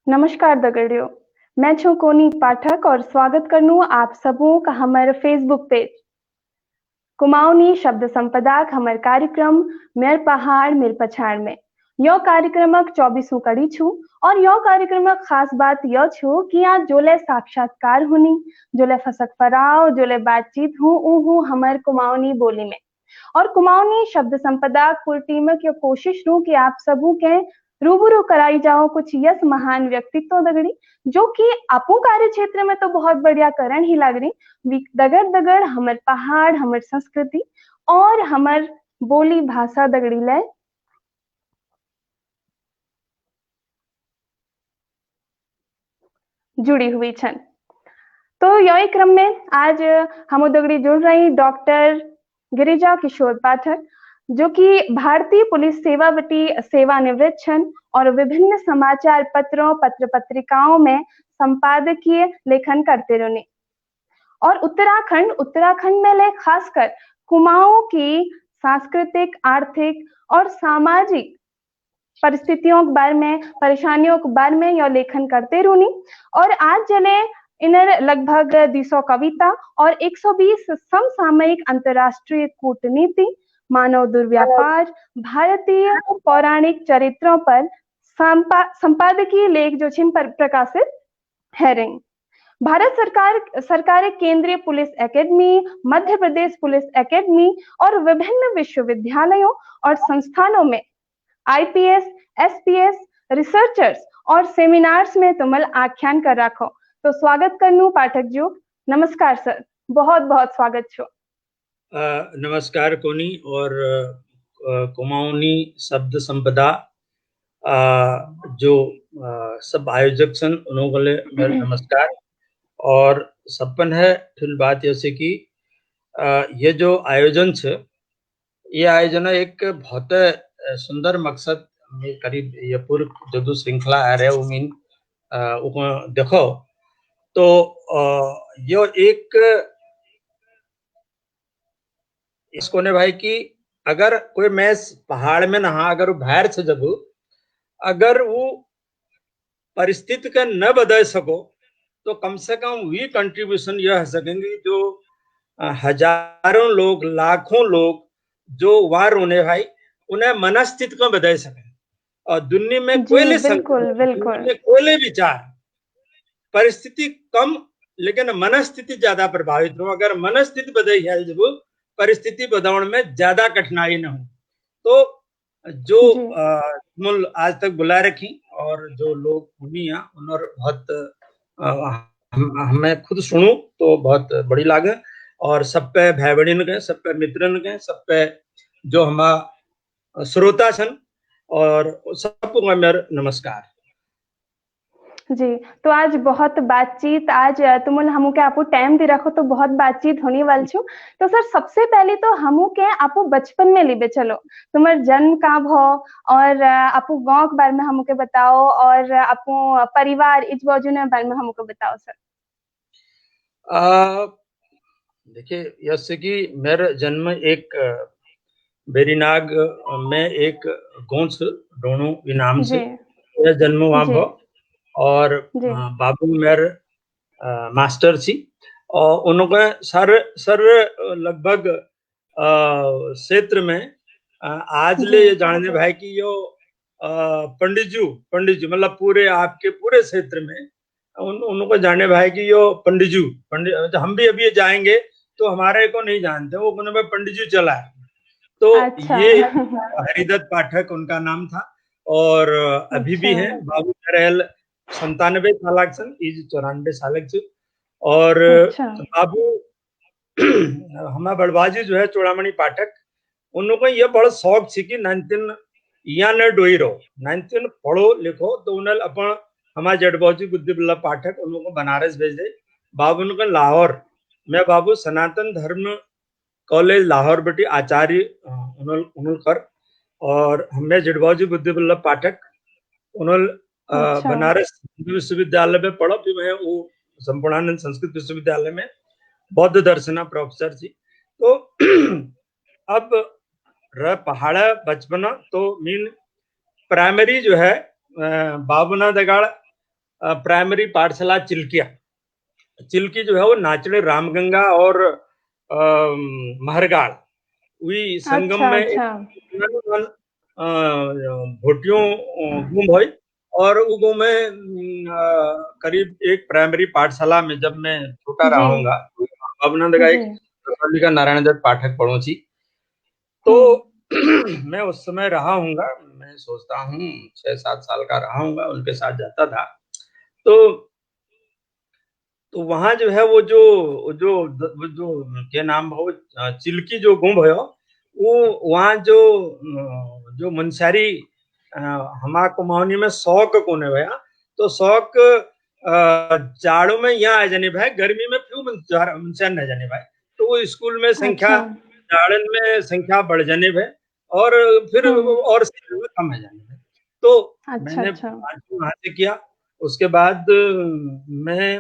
नमस्कार दगड़ियों, मैं छू कोनी पाठक और स्वागत करनू आप सबों का हमारे फेसबुक पेज कुमाऊनी शब्द संपदा का हमारे कार्यक्रम मेर पहाड़ मेर पछाड़ में। यो कार्यक्रमक 24वीं कड़ी छू और यो कार्यक्रमक खास बात यह छू कि यहाँ जोले साक्षात्कार हुनी, जोले फसक फराव, जोले बातचीत हूँ ऊ हमारे कुमाऊनी बोली में। और कुमाऊनी शब्द संपदा कुल टीम की कोशिश रू कि आप सबू के रूबरू कराई जाओ कुछ यस महान व्यक्तित्व दगड़ी जो कि आपू कार्य क्षेत्र में तो बहुत बढ़िया करण ही लग रही दगड़ दगड़ हमर पहाड़ हमर संस्कृति और हमर बोली भाषा दगड़ी ले जुड़ी हुई छन। तो यही क्रम में आज हम दगड़ी जुड़ रही डॉक्टर गिरिजा किशोर पाठक जो कि भारतीय पुलिस सेवा बटी सेवानिवृत्त छन और विभिन्न समाचार पत्रों पत्र पत्रिकाओं में संपादकीय लेखन करते रहे और उत्तराखंड में ले खासकर कुमाऊं की सांस्कृतिक आर्थिक और सामाजिक परिस्थितियों के बारे में परेशानियों के बारे में यह लेखन करते रूनी और आज जले इन्हें लगभग 200 कविता और 120 समसामयिक अंतर्राष्ट्रीय कूटनीति मानव दुर्व्यापार भारतीय पौराणिक चरित्रों पर संपादकीय लेख जो छिन पर प्रकाशित है रही। भारत सरकार केंद्रीय police academy Madhya Pradesh police academy और विभिन्न विश्वविद्यालयों और संस्थानों में आईपीएस एसपीएस रिसर्चर्स और सेमिनार्स में तुमल आख्यान कर रखो। तो स्वागत करनू पाठक जो नमस्कार सर, बहुत बहुत स्वागत छो। नमस्कार कोनी और कुमाऊनी शब्द संपदा जो सब आयोजक सन उन्होंने बोले नमस्कार और सपन है फिर बात ऐसे कि ये जो आयोजन है ये आयोजन एक बहुत सुंदर मकसद में करीब ये पूर्व जो श्रृंखला आ रहे उमीन देखो तो ये एक इसको ने भाई कि अगर कोई मैं पहाड़ में नहा अगर वो बाहर से जब अगर वो परिस्थिति का न बदल सको तो कम से कम वी कंट्रीब्यूशन यह है सकेंगे जो हजारों लोग लाखों लोग जो वहां रोने भाई उन्हें मनस्थिति को बदल सके और दुनिया में कोयले कोयले विचार परिस्थिति कम लेकिन मनस्थिति ज्यादा प्रभावित हो। अगर मनस्थिति बदल है जब परिस्थिति बदलने में ज्यादा कठिनाई न हो तो जो आज तक बुला रखी और जो लोग उन्हीं उन्होंने बहुत हमें खुद सुनू तो बहुत बड़ी लागे और सब पे भाई बहन के सब पे मित्रन के सब पे जो हमारा श्रोता सन और सबको मेरा नमस्कार जी। तो आज बहुत बातचीत आज तुम हमू के आपको टाइम दे रखो तो बहुत बातचीत होने वाली छू। तो सर सबसे पहले तो हमू के आपको बचपन में लिबे चलो तुम्हार जन्म कब हो और आपको गांव के बारे में हमू के बताओ और आपको परिवार इस बाजू के बारे में हमू को बताओ सर। देखिए जैसे कि मेरा जन्म एक बेरीनाग में एक गोंस डोनू इनाम से मेरा जन्म वहां भो और बाबू मेरे मास्टर थी और उन्होंने सर लगभग क्षेत्र में आज ले जानने भाई कि यो पंडितजू मतलब पूरे आपके पूरे क्षेत्र में उनको जाने भाई कि यो पंडित हम भी अभी जाएंगे तो हमारे को नहीं जानते वो पंडितजू चला है तो अच्छा। ये हरिदत्त पाठक उनका नाम था और अभी भी है बाबू रहल 97 साल सन 94 साल और अच्छा। बाबू हमारा बड़बाजी जो है चूड़ामणि पाठक उनको ये बड़ा शौक थी कि 19 या न डोई रहो 19 पढ़ो लिखो तो उन्हें अपन हमारे जडबाजी बुद्धि बल्लभ पाठक उनको बनारस भेज दे बाबू उनको लाहौर मैं बाबू सनातन धर्म कॉलेज लाहौर बेटी आचार्य उनकर और हमें जडबाजी बुद्धि बल्लभ पाठक उन्होंने अच्छा। बनारस विश्वविद्यालय में पढ़ा फिर मैं वो संपूर्णानंद संस्कृत विश्वविद्यालय में बौद्ध दर्शना प्रोफेसर थी तो अब रह पहाड़ा बचपना तो मीन प्राइमरी जो है बाबूना दगाड़ प्राइमरी पाठशाला चिल्किया। चिल्की जो है वो नाचड़े रामगंगा और महरगाड़ वही संगम अच्छा में अच्छा। भोटियों गुम हुई। और उगो में करीब एक प्राइमरी पाठशाला में जब मैं छोटा जी रहूंगा अभिनंद का जी। एक का नारायण दत्त पाठक पढ़ोसी। तो मैं उस समय रहा हूंगा, मैं सोचता हूँ 6-7 साल का रहा हूंगा, उनके साथ जाता था। तो वहां जो है वो जो क्या नाम है वो चिल्की जो गुम भयो वो वहाँ जो जो मुंसारी हमा कुमाऊनी में शौक कोने भया। तो शौक जाड़ों में यहाँ आ जाने भाई, गर्मी में क्यों मुंसन न जाने भाई। तो वो स्कूल में संख्या अच्छा। जाड़न में संख्या बढ़ जाने भाई और फिर और में कम है जाने भाई। तो अच्छा मैंने अच्छा। वहां से किया। उसके बाद मैं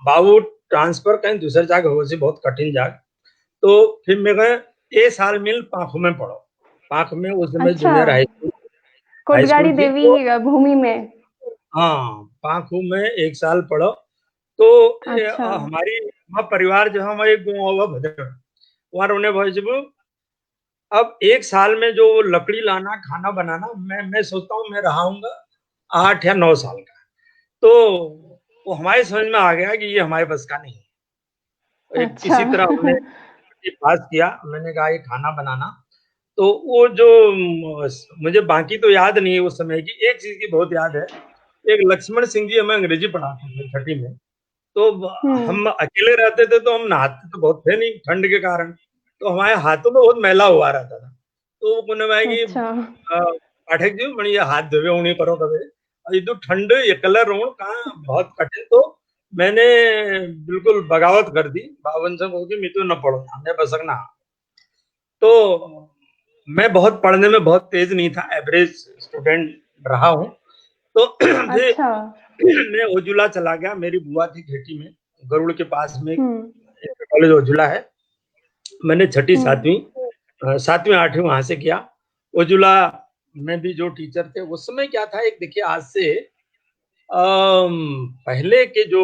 बाबू ट्रांसफर कहीं दूसरे जगह हो सी बहुत कठिन जगह। तो फिर मैं ए साल मिल पाखो में पढ़ो। पाख में उस समय अच्छा, जूनियर हाई कोटगाड़ी स्कूल थी। देवी तो भूमि में। हाँ पाखू में 1 साल पढ़ो। तो अच्छा। हमारी परिवार जो है हमारे गाँव भद्र वहां रोने भाई जब अब 1 साल में जो लकड़ी लाना खाना बनाना मैं सोचता हूँ मैं रहाऊंगा 8 या 9 साल का। तो वो हमारे समझ में आ गया कि ये हमारे बस का नहीं है। एक अच्छा। किसी तरह हमने पास किया। मैंने कहा ये खाना बनाना। तो वो जो मुझे बाकी तो याद नहीं है उस समय की, एक चीज की बहुत याद है। एक लक्ष्मण सिंह जी हमें अंग्रेजी पढ़ाते थे छठी में। तो हम्म। हम अकेले रहते थे तो हम नहाते तो बहुत थे नहीं ठंड के कारण। तो हमारे हाथों में बहुत मैला हुआ रहता था। तो वो कहने भाई कि अच्छा। पाठक जी मैंने ये हाथ धोवे उन्हें करो कभी ये तो ठंड ये कलर हो कहाँ बहुत कठिन। तो मैंने बिल्कुल बगावत कर दी बावन से होगी मैं तो न पढ़ूंगा मैं बसकना। तो मैं बहुत पढ़ने में बहुत तेज नहीं था, एवरेज स्टूडेंट रहा हूँ। तो फिर अच्छा। मैं ओजुला चला गया। मेरी बुआ थी घेटी में गरुड़ के पास में हम्म कॉलेज ओजुला है। मैंने छठी हम्म। सातवीं आठवीं वहां से किया। ओजुला में भी जो टीचर थे उस समय क्या था, एक देखिए आज से पहले के जो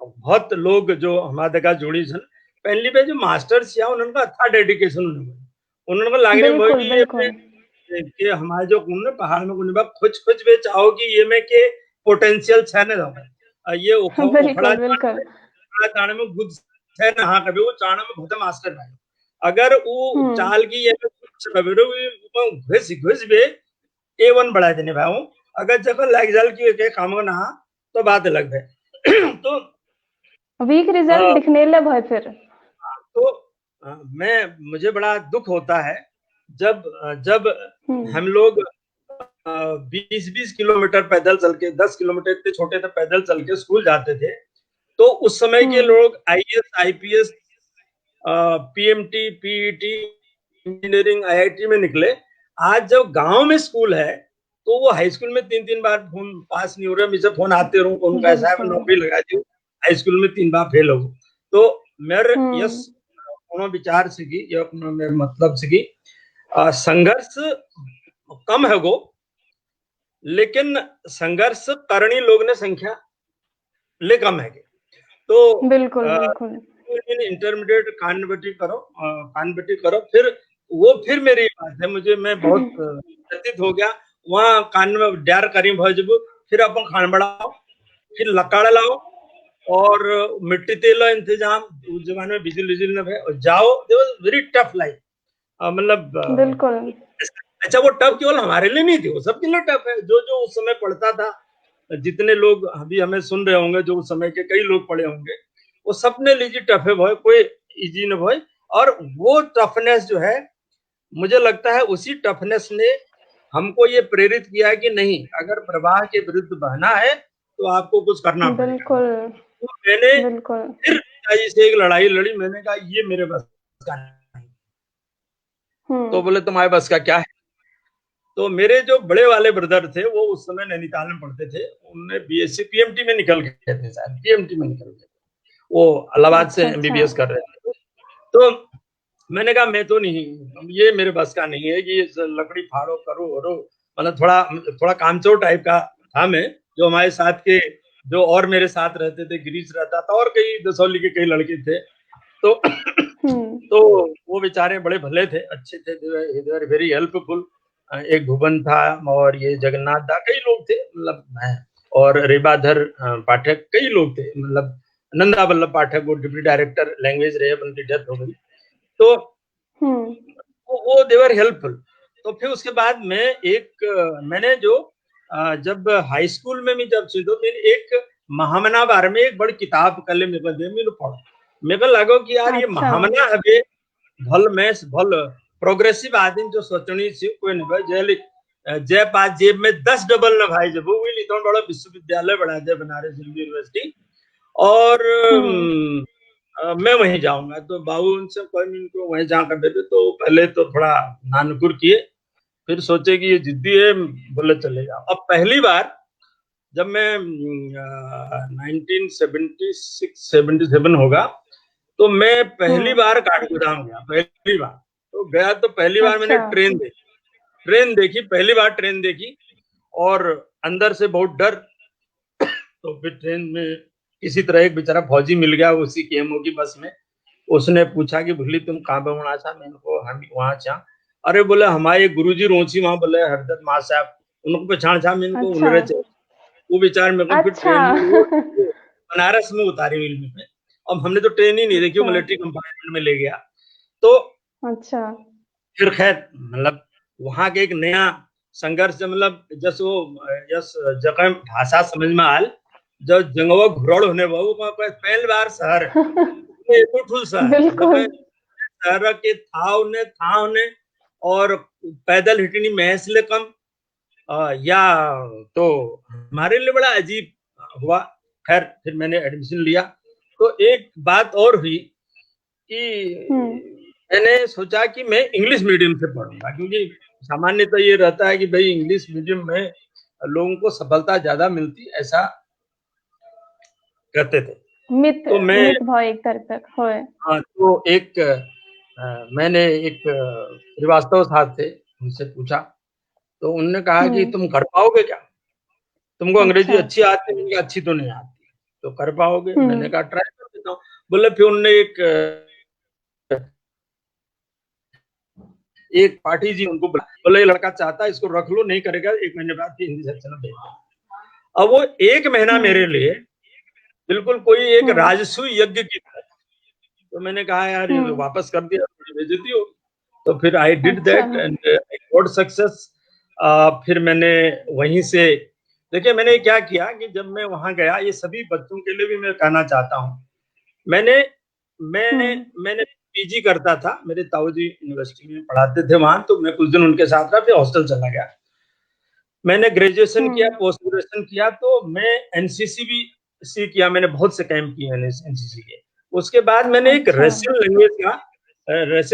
बहुत लोग जो हमारे जगह जुड़ी सन पहली पे जो मास्टर्स किया उन्होंने अच्छा डेडिकेशन उन्होंने लागने बिल्कुल ये बिल्कुल। कि हमारे जो कुन पहाड़ में कुन खुच खुच वे चाहो कि ये में के पोटेंशियल है ना ये उखड़ा बिल्कुल बिल्कुल। चाण में गुद है ना हाँ कभी वो चाण में बहुत मास्टर भाई अगर वो हम्म। चाल की ये कुछ घुस घुस बे A1 बढ़ा देने भाई हूँ। अगर जब लाइक जल की काम ना तो बात अलग है। तो वीक रिजल्ट दिखने लग है फिर। तो मैं मुझे बड़ा दुख होता है जब जब हम्म हम लोग 20-20 किलोमीटर पैदल चल के 10 किलोमीटर इतने छोटे थे पैदल चल के स्कूल जाते थे। तो उस समय के हम्म। लोग IAS IPS PMT PET engineering IIT में निकले। आज जब गांव में स्कूल है तो वो हाई स्कूल में 3-3 बार फोन पास नहीं हो रहा। मुझे फोन आते रहूं उनका ऐसा है मैं बिल्कुल। नौकरी लगा दी हाई स्कूल में 3 बार फेल हो। तो मेरे यस हम्म। विचार से या मतलब से संघर्ष कम है गो लेकिन संघर्ष करनी लोग ने संख्या ले कम है। तो बिल्कुल बिल्कुल। इंटरमीडिएट कानबेटी करो फिर वो फिर मेरी बात है मुझे मैं बहुत व्यतीत हो गया वहाँ कान में डार करी भजब फिर अपन खान बढ़ाओ फिर लकड़ लाओ और मिट्टी तेल इंतजाम उस जमाने में बिजली बिजली न और जाओ वेरी टफ लाइफ। मतलब बिल्कुल। अच्छा वो टफ केवल हमारे लिए नहीं थी वो सबके लिए टफ है जो जो उस समय पढ़ता था। जितने लोग अभी हमें सुन रहे होंगे जो उस समय के कई लोग पढ़े होंगे वो सबने लीजिए टफ है भाई कोई इजी न भाई। और वो टफनेस जो है मुझे लगता है उसी टफनेस ने हमको ये प्रेरित किया है कि नहीं अगर प्रवाह के विरुद्ध बहना है तो आपको कुछ करना पड़ेगा। बिल्कुल तो मैंने बिल्कुल। फिर से एक लड़ाई लड़ी। मैंने कहा ये मेरे बस का नहीं। तो हम्म बोले तुम्हारे बस का क्या है। तो मेरे जो बड़े वाले ब्रदर थे वो उस समय नैनीताल में पढ़ते थे उनने बीएससी पीएमटी में निकल गए थे शायद पीएमटी में निकल गए वो इलाहाबाद से अच्छा अच्छा। एमबीबीएस कर रहे थे। तो मैंने कहा मैं तो नहीं ये मेरे बस का नहीं है कि लकड़ी फाड़ो करो मतलब थोड़ा थोड़ा कामचोर टाइप का था मैं। जो हमारे साथ के, जो और मेरे साथ रहते थे, गिरीश रहता था और कई दसौली के कई लड़के थे। तो तो वो बेचारे बड़े भले थे, अच्छे थे, दे वर वेरी हेल्पफुल। एक भुवन था और ये जगन्नाथ था, कई लोग थे, मतलब मैं और रेबाधर पाठक, कई लोग थे, मतलब नंदा वल्लभ पाठक वो डिप्टी डायरेक्टर लैंग्वेज रहे, उनकी डेथ हो गई। तो वो देवर हेल्पफुल। तो फिर उसके बाद मैंने जो जब हाई स्कूल में भी जब थी तो मैंने एक महामना बारे में एक बड़ी किताब कल मेरे को दे, मैंने पढ़ा। मेरे को लगो कि यार ये अच्छा। महामना हवे भल में भल प्रोग्रेसिव आदमी जो सोचनी थी कोई नहीं भाई जय पास जेब में 10 डबल न भाई जब वो तो बड़ा विश्वविद्यालय बना दे बनारस हिंदू यूनिवर्सिटी। और मैं वहीं जाऊंगा। तो बाबू उनसे कोई इनको वहीं जाकर देते, तो पहले तो थोड़ा नानकुर किए, फिर सोचे कि ये जिद्दी है, बोले चले जाओ। अब पहली बार जब मैं 1976-77 होगा, तो मैं पहली बार काठगोदाम गया, पहली बार। तो गया तो पहली बार मैंने अच्छा। ट्रेन देखी, पहली बार ट्रेन देखी, और अंदर से बहुत डर। तो फिर ट्रेन में किसी तरह एक बेचारा फौजी मिल गया उसी केएमओ की बस में। उसने पूछा कि भूली तुम कहाँ पे होना था, मैंने को हम वहां जा। अरे बोले हमारे गुरुजी रोची वहां बोले हरदत माँ साहब, उनको पहचान था, मैंने को अच्छा। उनरे चाहिए। वो बेचारे मेरे को फिर अच्छा। ट्रेन में वो बनारस में उतारी मिल में। अब हमने तो ट्रेन ही नहीं देखी, वो अच्छा। मिलिट्री कंपार्टमेंट में ले गया। तो अच्छा। फिर खैर मतलब वहां के एक नया संघर्ष, मतलब जस वो जस जगह भाषा समझ में आल, जो जंगवा घुरड़ होने बहु पहली बार शहर ठुल शहर बिल्कुल। शहर के थाव ने और पैदल हिटनी महस ले कम या तो हमारे लिए बड़ा अजीब हुआ। खैर फिर मैंने एडमिशन लिया। तो एक बात और हुई कि मैंने सोचा कि मैं इंग्लिश मीडियम से पढ़ूंगा, क्योंकि सामान्य तो ये रहता है कि भाई इंग्लिश मीडियम में लोगों को सफलता ज्यादा मिलती, ऐसा कहते थे। मित तो मैं मित भाव एक तरह तक होए। हाँ, तो मैंने एक श्रीवास्तव साहब थे, उनसे पूछा। तो उन्होंने कहा कि हम्म। तुम कर पाओगे क्या, तुमको अंग्रेजी अच्छा। अच्छी आती है? अच्छी तो नहीं आती, तो कर पाओगे? मैंने हम्म। कहा ट्राई कर देता हूँ। बोले फिर उन्होंने एक पाठी जी उनको बोले ये लड़का चाहता है, इसको रख लो, नहीं करेगा 1 महीने बाद हिंदी सेक्शन में भेज दो। अब वो 1 महीना मेरे लिए बिल्कुल कोई एक हम्म। राजसूय यज्ञ की तरह। तो मैंने कहा यार ये तो हम्म। वापस कर दिया, थोड़ी बेइज्जती हो। तो फिर आई डिड अच्छा। That and I got success. फिर मैंने वहीं से देखिए मैंने क्या किया कि जब मैं वहां गया, ये सभी बच्चों के लिए भी मैं कहना चाहता हूँ, मैंने मैंने पीजी करता था, मेरे ताऊजी यूनिवर्सिटी में पढ़ाते थे वहां, तो मैं कुछ दिन उनके साथ रहा, फिर हॉस्टल चला गया। मैंने ग्रेजुएशन किया, पोस्ट ग्रेजुएशन किया, तो मैं एनसीसी भी सी किया, मैंने बहुत से कैंप किए एनसीसी के। उसके बाद मैंने एक अच्छा। रशियन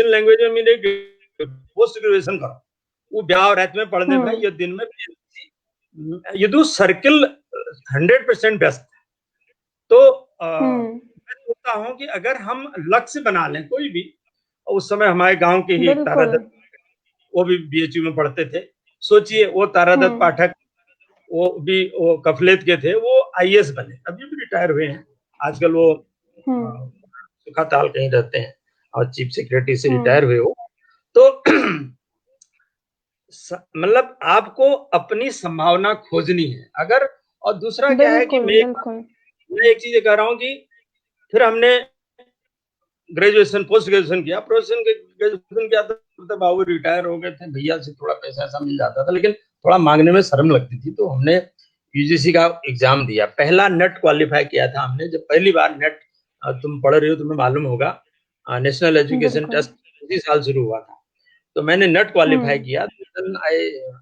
लैंग्वेज में मैंने पोस्ट ग्रेजुएशन करा। वो ब्याह और रात में पढ़ने में, ये दिन में ये दो सर्किल 100% व्यस्त। तो मैं सोचता हूँ कि अगर हम लक्ष्य बना लें कोई भी, उस समय हमारे गांव के ही एक बिल्कुल। तारादत्त, वो भी बीएचयू में पढ़ते थे। सोचिए वो तारादत्त पाठक, वो कफलेत के थे, वो आईएएस बने, अभी भी रिटायर हुए हैं। आजकल वो सुखाताल कहीं रहते हैं और चीफ सेक्रेटरी से रिटायर हुए हो। तो मतलब आपको अपनी संभावना खोजनी है अगर। और दूसरा क्या है कि बिल्कुल। बिल्कुल। मैं एक चीज कह रहा हूँ कि फिर हमने ग्रेजुएशन पोस्ट ग्रेजुएशन किया, ग्रेजुएशन किया तो बाबू रिटायर हो गए थे, भैया से थोड़ा पैसा ऐसा मिल जाता था, लेकिन थोड़ा मांगने में शर्म लगती थी। तो हमने यूजीसी का एग्जाम दिया, पहला नेट क्वालिफाई किया था हमने। जब पहली बार नेट तुम पढ़ रहे हो तुम्हें मालूम होगा, नेशनल एजुकेशन बिल्कुल। टेस्ट इसी साल शुरू हुआ था। तो मैंने नेट क्वालिफाई किया, आई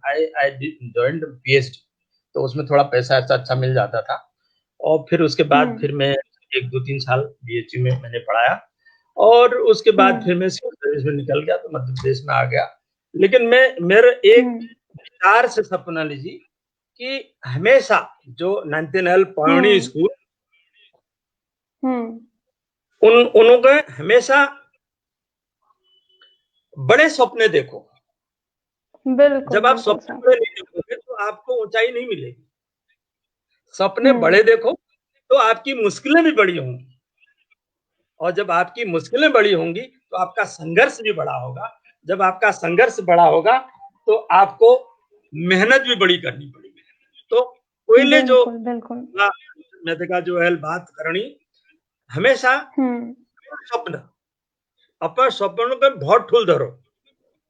आई आई जॉइंड पीएचडी। तो उसमें थोड़ा पैसा ऐसा अच्छा मिल जाता था। और फिर उसके बाद फिर मैं 1-2-3 साल बीएचयू में मैंने पढ़ाया, और उसके बाद फिर मैं सिविल सर्विस में निकल गया, तो मध्य प्रदेश में आ गया। लेकिन मैं मेरे एक विचार से सपना लीजिए कि हमेशा जो नंतनल पौनी स्कूल, उनके हमेशा बड़े सपने देखो। बिल्कुल। जब आप बिल्कुल सपने सर। बड़े नहीं देखोगे तो आपको ऊंचाई नहीं मिलेगी। सपने बड़े देखो तो आपकी मुश्किलें भी बड़ी होंगी, और जब आपकी मुश्किलें बड़ी होंगी तो आपका संघर्ष भी बड़ा होगा। जब आपका संघर्ष बड़ा होगा तो आपको मेहनत भी बड़ी करनी पड़ेगी। तो पहले जो मैं देखा जो है बात करनी हमेशा स्वप्न अपन सपनों पे बहुत ठुल धरो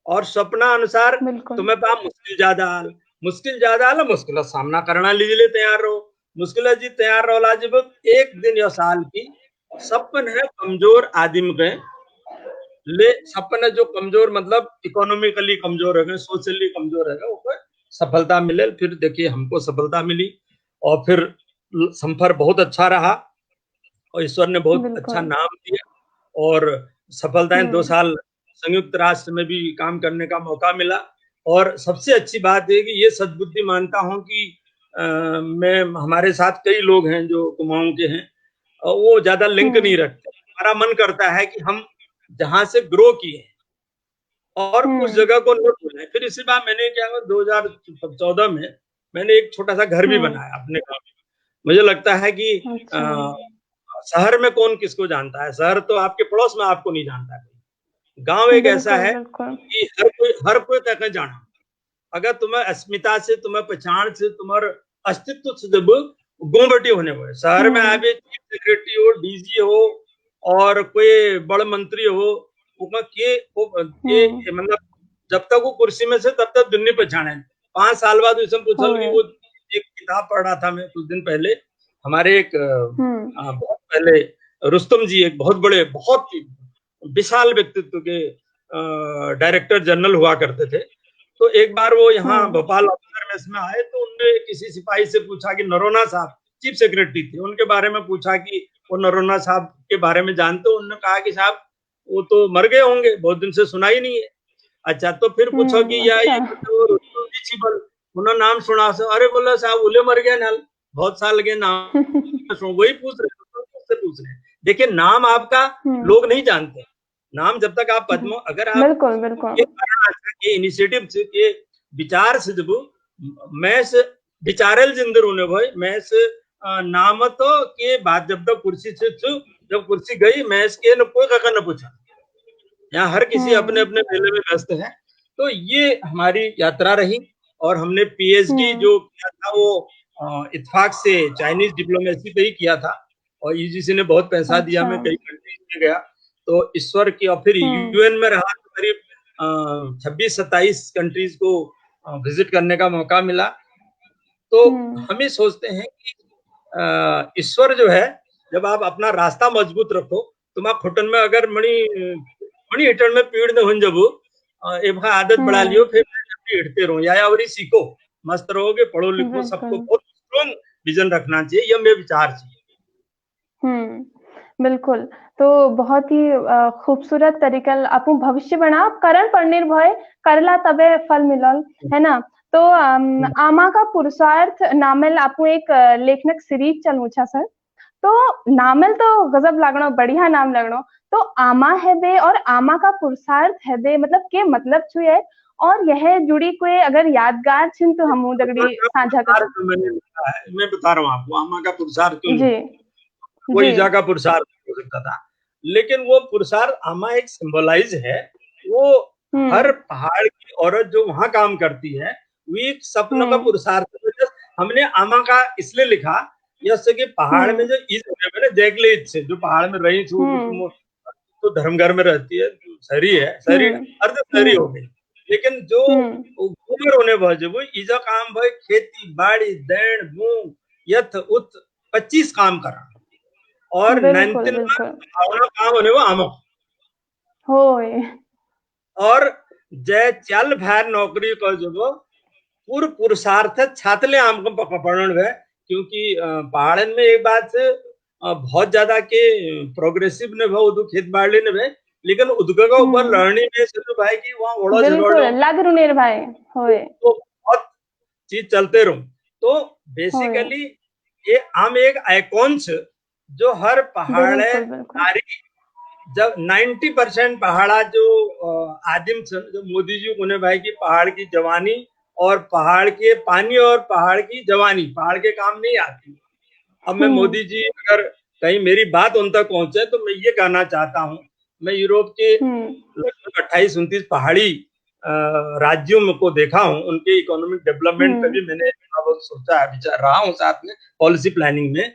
और सपना अनुसार तुम्हें पा मुश्किल ज्यादा आल मुश्किल सामना करना लीजिए तैयार रहो। मुश्किल जी तैयार रहो जब एक दिन या साल की सपन है कमजोर आदमी के ले सपन जो कमजोर मतलब इकोनॉमिकली कमजोर है, सोशली कमजोर है, वो सफलता मिले। फिर देखिए हमको सफलता मिली और फिर सफर बहुत अच्छा रहा और ईश्वर ने बहुत अच्छा नाम दिया और सफलताएं 2 साल संयुक्त राष्ट्र में भी काम करने का मौका मिला। और सबसे अच्छी बात है कि ये सद्बुद्धि मानता हूं कि मैं हमारे साथ कई लोग हैं जो कुमाऊं के हैं, वो ज्यादा लिंक नहीं रखते। हमारा मन करता है कि हम जहां से ग्रो किए और उस जगह को न भूलें। फिर इसी बार मैंने क्या 2014 में मैंने एक छोटा सा घर भी बनाया अपने गांव में। मुझे लगता है कि शहर में कौन किसको जानता है, शहर तो आपके पड़ोस में आपको नहीं जानता है। गांव एक ऐसा है कि हर कोई कहकर जाना। अगर तुम्हें अस्मिता से, तुम्हें पहचान से, तुम्हारे अस्तित्व से जब गोबटी होने वो शहर में आवे चीफ सेक्रेटरी हो, डीजी हो और कोई बड़ मंत्री हो, के मतलब जब तक वो कुर्सी में से तब तक दुनिया पहचाने। 5 साल बाद उसने पूछा कि वो एक किताब पढ़ रहा था मैं कुछ दिन पहले, हमारे एक बहुत पहले रुस्तम जी एक बहुत बड़े बहुत विशाल व्यक्तित्व के डायरेक्टर जनरल हुआ करते थे। तो एक बार वो यहाँ भोपाल ऑफिसर मेस में आए तो उनने किसी सिपाही से पूछा कि नरोना साहब चीफ सेक्रेटरी थे, उनके बारे में पूछा कि वो नरोना साहब के बारे में जानते हो। उन्होंने कहा कि साहब वो तो मर गए होंगे, बहुत दिन से सुना ही नहीं है। अच्छा तो फिर पूछो कि उन्होंने नाम सुना से, अरे बोला साहब उले मर गए नाल बहुत साल के नाम वही पूछ रहे। देखिए नाम आपका लोग नहीं जानते, नाम जब तक आप पद्म अगर आप ये इनिशिएटिव से के विचार से जब मैं से विचारल जिंदर होने भाई मैं से नाम तो के बाद जब तक कुर्सी से जब कुर्सी गई मैं इसके न कोई का न पूछा। यहाँ हर किसी अपने अपने मेले में व्यस्त है। तो ये हमारी यात्रा रही और हमने पीएचडी जो किया था वो इत्तेफाक से चाइनीज डिप्लोमेसी पे ही किया था और यूजीसी ने बहुत पैसा दिया, मैं कई कंट्रीज में गया तो ईश्वर की, और फिर यूएन में रहा तो करीब 26-27 कंट्रीज को विजिट करने का मौका मिला। तो हम ही सोचते हैं कि ईश्वर जो है जब आप अपना रास्ता मजबूत रखो, तुम्हारा खुटन में अगर मणि हिटन में पीड़ न हो जब एक आदत बढ़ा लियो फिर हिटते रहो या और सीखो, मस्त रहोगे, पढ़ो लिखो, सबको बहुत स्ट्रॉन्ग विजन रखना चाहिए, यह मेरे विचार चाहिए। बिल्कुल। तो बहुत ही खूबसूरत तरीका आपू भविष्य बना करण पर निर्भय करला तबे फल मिलल है ना। तो आमा का पुरुषार्थ नामल आपू एक लेखनक सीरीज चलू छा सर। तो नामल तो गजब लागनो, बढ़िया नाम लगनो। तो आमा है बे और आमा का पुरुषार्थ है बे मतलब के मतलब छु है और यह जुड़ी कोई अगर यादगार छिन तो हम दगड़ी साझा कर। मैं बता रहा हूँ आपको आमा का पुरुषार्थ क्यों जी कोई जगह पुरुषार्थ हो सकता था, लेकिन वो पुरुषार्थ आमा एक सिंबलाइज है। वो हर पहाड़ की औरत जो वहां काम करती है वो एक सपनों का पुरुषार्थ। हमने आमा का इसलिए लिखा जैसे कि पहाड़ में जो देखले से जो पहाड़ में रही तो धर्मघर में रहती है, शहरी है, शहरी अर्ध शहरी हो गई, लेकिन जो घूमर होने भजे वो ईजा काम भाई खेती बाड़ी दैन मूंग यथ उत 25 काम करा और 19 काम होने वो आमो और जय चल भैर नौकरी को जो पूर्व पुरुषार्थ छातले आम को पकड़न गए, क्योंकि पहाड़न में एक बात से बहुत ज्यादा के प्रोग्रेसिव ने भाव उदू खेत बाड़ी ने भाई, लेकिन उदगा का ऊपर लड़नी में चलो भाई की वहाँ ओड़ा झगड़ लग रुनेर भाई होए तो बहुत चीज चलते रहो। तो बेसिकली ये आम एक आइकॉन्स जो हर पहाड़ जब 90% पहाड़ा जो आदिम जो मोदी जी उन्हें भाई की पहाड़ की जवानी और पहाड़ के पानी और पहाड़ की जवानी पहाड़ के काम नहीं आती। अब मैं मोदी जी अगर कहीं मेरी बात उन तक पहुंचे तो मैं ये कहना चाहता हूँ, मैं यूरोप के लगभग 28-29 पहाड़ी राज्यों को देखा हूँ, उनके इकोनॉमिक डेवलपमेंट पे भी मैंने बहुत सोचा है, विचार रहा हूँ साथ में पॉलिसी प्लानिंग में।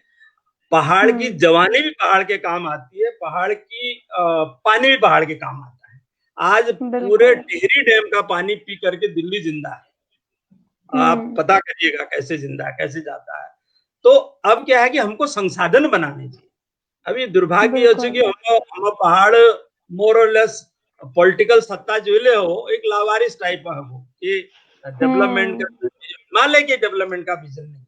पहाड़ की जवानी भी पहाड़ के काम आती है, पहाड़ की पानी भी पहाड़ के काम आता है। आज पूरे टिहरी डैम का पानी पी करके दिल्ली जिंदा है। आप पता करिएगा कैसे जिंदा है, कैसे जाता है। तो अब क्या है कि हमको संसाधन बनाने चाहिए। अभी दुर्भाग्य हो कि हम पहाड़ मोर और लेस पॉलिटिकल सत्ता जो ले हो एक लावारिस टाइप है वो कि डेवलपमेंट का हिमालय के डेवलपमेंट का विजन नहीं।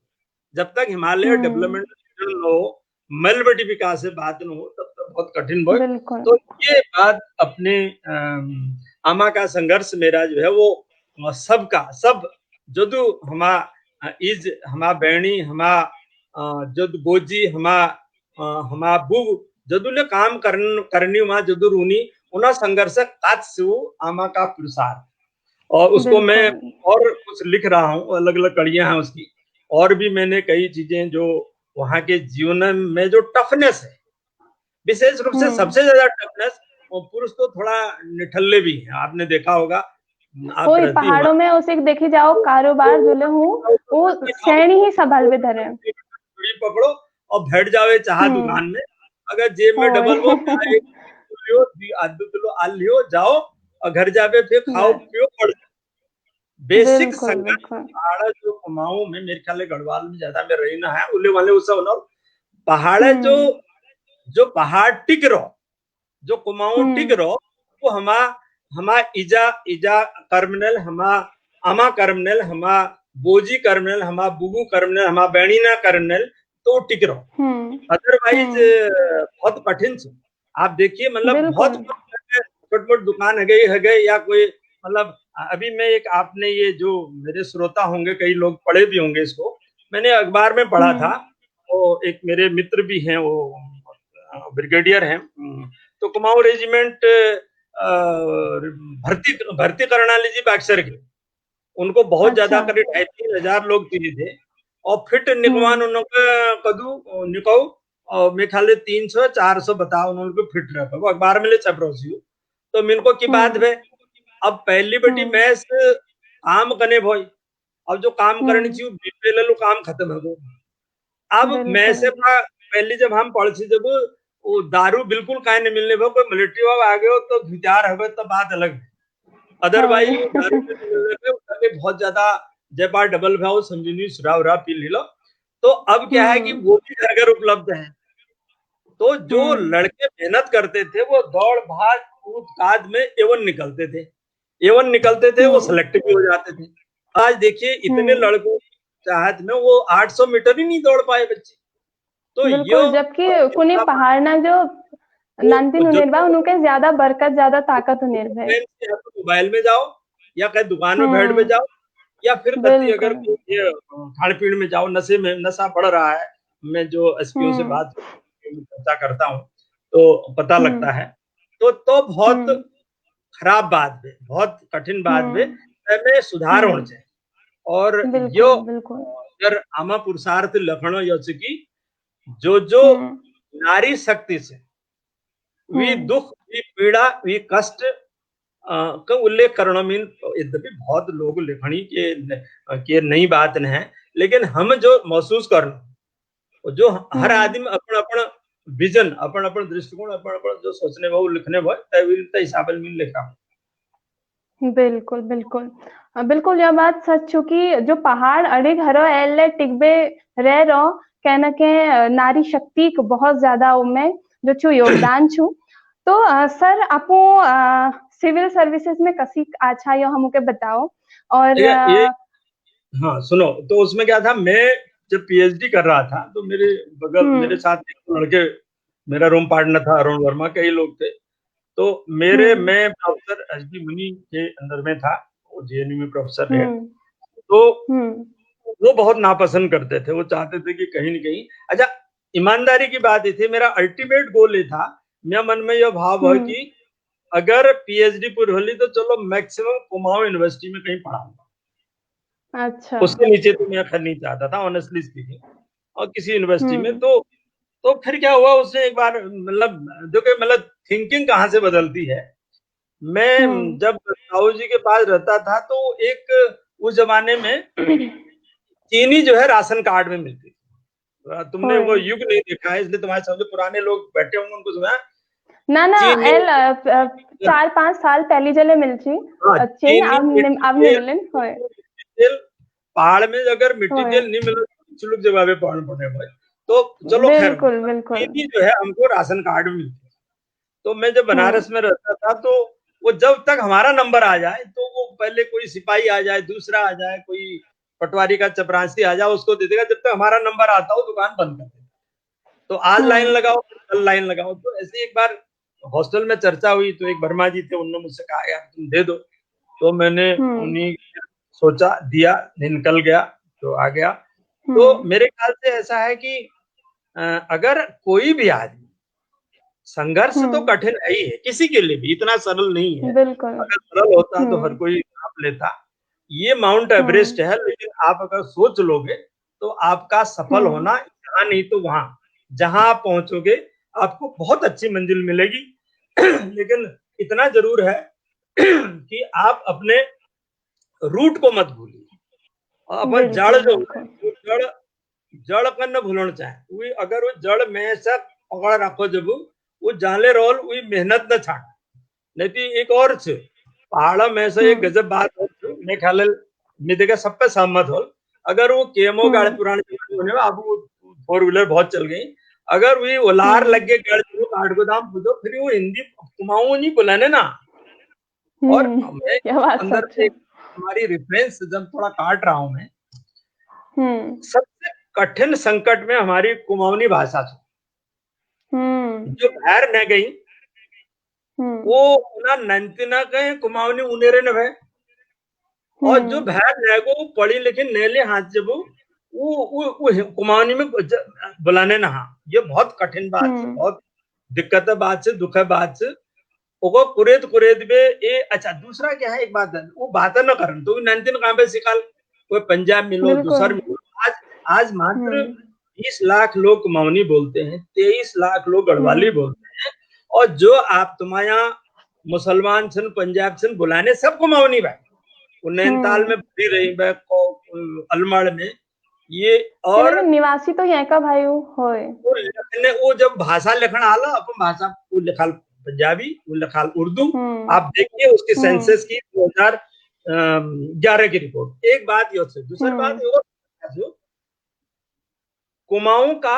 जब तक हिमालय डेवलपमेंट का विजन न हो, मेलबेटी विकास से बात न हो, तब तक बहुत कठिन हो। तो ये बात अपने आमा का संघर्ष मेरा जो है वो सबका सब जदू हमा बैणी हमा जद बोजी हमा बुग जदूले काम करनी वहां जदू रूनी उना संघर्ष कात्सु आमा का पुरुषार्थ। और उसको मैं और कुछ लिख रहा हूँ, अलग अलग कड़ियां हैं उसकी। और भी मैंने कई चीजें जो वहां के जीवन में जो टफनेस है, विशेष रूप से सबसे ज्यादा टफनेस, और पुरुष तो थोड़ा निठल्ले भी हैं, आपने देखा होगा। आप पहाड़ों में उसे देखी जाओ कारोबार जो हूँ वो श्रेणी ही संभाल में धरे पकड़ो और बैठ जावे चाह दुकान में, अगर जेब में डबल वो लियो जाओ और घर जावे फिर खाओ पियो पड़। बेसिक संघर्ष जो कुमाऊं में मेरे ख्याल गढ़वाल में ज्यादा में रही ना है उले वाले उससे पहाड़ जो पहाड़ टिक रहो, जो कुमाऊं टिक रहो वो हमा इजा कर्मनल हमा अमा कर्मनल हमा बोजी कर्मनल हमा बुगू कर्मनल हमा बैणीना कर्मनल तो टिक रहो। अदरवाइज बहुत कठिन से आप देखिए, मतलब बहुत छोट दुकान है गए या कोई, मतलब अभी मैं एक, आपने ये जो मेरे श्रोता होंगे कई लोग पढ़े भी होंगे इसको, मैंने अखबार में पढ़ा था। वो एक मेरे मित्र भी हैं, वो ब्रिगेडियर हैं, तो कुमाऊं रेजिमेंट भर्ती करना लीजिए बक्सर के, उनको बहुत ज्यादा करीब 2,500 लोग चाहिए थे और फिट निकवान उन्होंने कदू निकौ और मेरे ख्याल 300-400 बताओ उन्होंने फिट रखा, वो अखबार में ले चपरोसी तो मिनको की बात है। अब पहली बेटी मैं काम करने भाई, अब जो काम करनी चाहिए ले लो, काम खत्म है वो। अब मैं से पहले जब हम पढ़ी जब वो दारू बिल्कुल कहीं नहीं मिलने भाई, कोई मिलिट्री वाला आ गए तो विचार है तो बात अलग है। अदरवाइज बहुत ज्यादा जब बार डबल भाव समझनी सुरा पी ली लो। तो अब क्या है कि वो भी घर घर उपलब्ध है। तो जो लड़के मेहनत करते थे वो दौड़ भाग कूद काद में एवन निकलते थे, वो सेलेक्ट भी हो जाते थे। आज देखिए इतने लड़कों की चाहत में वो 800 मीटर ही नहीं दौड़ पाए बच्चे। तो बिल्कुल, जबकि कुनी पहाड़ ना जो नानतीन उन्हें उनके ज्यादा बरकत ज्यादा ताकत उन्हें मोबाइल में जाओ या कहीं दुकान में बैठ में जाओ या फिर कभी अगर खान पीन में जाओ, नशा बढ़ रहा है। मैं जो एसपीओ से बात चर्चा करता हूँ तो पता लगता है। तो बहुत खराब बात है, बहुत कठिन बात है, में सुधार होना चाहिए। और यो अगर आमा पुरुषार्थ लखनऊ की जो नारी शक्ति से वी दुख वी पीड़ा वी कष्ट का उल्लेख करना मीन यद्यपि बहुत लोग लिखनी के नई बात न है, लेकिन हम जो महसूस करना जो हर आदमी अपन अपन विजन अपन अपन दृष्टिकोण अपन अपन जो सोचने वो लिखने वो हिसाब में लिखा। बिल्कुल बिल्कुल बिल्कुल, यह बात सच छू कि जो पहाड़ अड़े घरों एल टिकबे रह रहो कहना के नारी शक्ति को बहुत ज्यादा उनमें जो छू योगदान छू। तो सर आपो सिविल सर्विसेज में कसी अच्छा यो हमके बताओ। और हाँ सुनो, तो उसमें क्या था, मैं जब पीएचडी कर रहा था तो मेरे बगल मेरे साथ एक लड़के, मेरा रूम पार्टनर था अरुण वर्मा, कई लोग थे। तो मैं प्रोफेसर एचडी मुनि के अंदर में था, वो जेएनयू में प्रोफेसर है। तो वो बहुत नापसंद करते थे, वो चाहते थे कि कहीं न कहीं, अच्छा ईमानदारी की बात ये थी, मेरा अल्टीमेट गोल ये था, मेरे मन में यह भाव है कि अगर पीएचडी पूरी होली तो चलो मैक्सिमम कुमाऊं यूनिवर्सिटी में कहीं पढ़ाऊंगा। अच्छा। उससे नीचे तो मैं खैर नहीं चाहता था ऑनेस्टली स्पीकिंग। और किसी यूनिवर्सिटी में तो फिर क्या हुआ, उसने एक बार मतलब देखो मतलब थिंकिंग कहाँ से बदलती है। मैं जब ताऊ जी के पास रहता था तो एक उस जमाने में चीनी जो है राशन कार्ड में मिलती थी। तुमने वो युग नहीं देखा है इसलिए तुम्हारे समझ पुराने लोग बैठे होंगे उनको सुना। ना ना चीनी एल 4-5 साल पहली जले मिल छी हाँ चीन चीनी अब नहीं मिलन होय तेल पहाड़ में अगर मिट्टी होय तेल नहीं मिले कुछ लोग जवाबे पहाड़ पड़े हुए तो चलो खैर बिल्कुल बिल्कुल। चीनी जो है हमको राशन कार्ड में मिलती। तो मैं जब हम्म बनारस में रहता था तो वो जब तक हमारा नंबर आ जाए तो वो पहले कोई सिपाही आ जाए, दूसरा आ जाए, कोई पटवारी का चपरासी आ जाए, उसको दे देगा। जब तक हमारा नंबर आता हो दुकान बंद कर देगा। तो आज लाइन हम्म लगाओ, कल लाइन लगाओ। तो ऐसे एक बार हॉस्टल में चर्चा हुई तो एक वर्मा जी थे, उन्होंने मुझसे कहा यार तुम दे दो। तो मैंने हम्म उन्हीं सोचा, दिया, निकल गया तो आ गया। तो हम्म मेरे ख्याल से ऐसा है कि अगर कोई भी आदमी, संघर्ष तो हम्म कठिन है ही है, किसी के लिए भी इतना सरल नहीं है। बिल्कुल। अगर सरल होता तो हर हम्म कोई नाप लेता। ये माउंट हम्म एवरेस्ट है, लेकिन आप अगर सोच लोगे तो आपका सफल हम्म होना यहाँ नहीं तो वहां, जहां आप पहुंचोगे आपको बहुत अच्छी मंजिल मिलेगी। लेकिन इतना जरूर है कि आप अपने रूट को मत भूलिए। और अपन जड़ बिल्कुल जो है बिल्कुल। वो जड़ जड़ कन न भूलना चाहे वी अगर वो जड़ में से पकड़ रखो जब वो जाले रोल वी मेहनत न छाट नहीं तो एक और छे पहाड़ में से एक हम्म गजब बात हो मैं ख्याल मैं देखा सब पे सहमत हो। अगर वो केमो गाड़े हम्म पुराने जमाने होने में अब वो 4 व्हीलर बहुत चल गई। अगर वी उलार हम्म लग गए गाड़ी को काट को दाम पूछो फिर वो हिंदी कुमाऊं नहीं बुलाने ना। और मैं क्या बात अंदर सच से है। हमारी रेफरेंस जब थोड़ा काट रहा हूं मैं, हम्म सबसे कठिन संकट में हमारी कुमाऊनी भाषा थी हम्म जो बाहर न गई हम्म वो ना नंती ना कहे कुमाऊनी उनेरे न भय। और जो हम्म बाहर न गो वो पढ़ी लिखी नेले हाथ जब वो कुमाऊनी में बुलाने ना हाँ ये बहुत कठिन बात है, हम्म बहुत दिक्कत बात से दुख है बात से। वो कुरेद कुरेद में ए अच्छा दूसरा क्या है एक बात है वो बात न करन तो नंती न कहाँ पे सिखाल कोई पंजाब मिलो बिल्कुल। दूसर मिलो। आज आज मात्र हम्म 20 लाख लोग कुमाऊनी बोलते हैं, 23 लाख लोग गढ़वाली हम्म बोलते हैं। और जो आप तुम्हारे यहाँ मुसलमान सन पंजाब सन बुलाने सब कुमाऊनी भाई वो नैनीताल में हम्म भरी रही भाई अलमड़ में ये। ये और लेकिन निवासी तो यहाँ का भाई होय। वो जब भाषा लिखण आला अपन भाषा वो लिखाल पंजाबी वो लिखाल उर्दू। हम्म आप देखिए उसके हम्म सेंसस की 2011 की रिपोर्ट। एक बात ये से दूसरी बात हम्म ये जो कुमाऊं का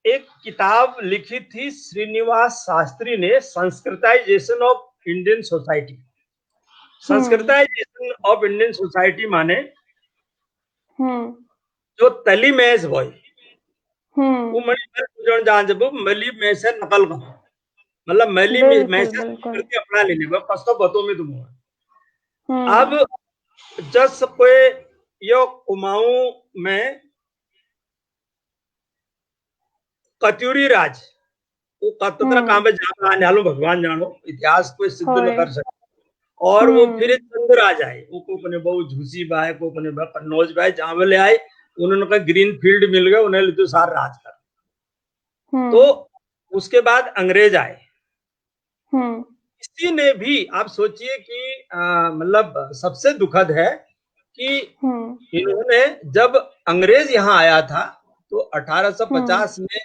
एक किताब लिखी थी श्रीनिवास शास्त्री ने, Sanskritisation of Indian society. Hmm Sanskritisation of Indian society माने हम्म जो तली मैज बॉय वो हम्म मणि जन जान जब मली में से नकल कर मतलब मैली में बिल्कुल से बिल्कुल। करके अपना लेने वो कस्तो बतो में तुम अब हम्म जस कोई यो कुमाऊं में कत्यूरी राज वो कतरा हम्म काम पे जा आने हालो भगवान जानो इतिहास को सिद्ध न होय। कर सके। और वो फिर हम्म चंद राज आए वो को अपने बहु झूसी बाय को अपने कन्नौज बाय जहां वाले आए उन्होंने कहा ग्रीन फील्ड मिल गया उन्हें तो सार राज कर। तो हम्म उसके बाद अंग्रेज आए। हम्म किसी ने भी आप सोचिए कि मतलब सबसे दुखद है कि हम्म इन्होंने जब अंग्रेज यहाँ आया था तो हम्म 1850 में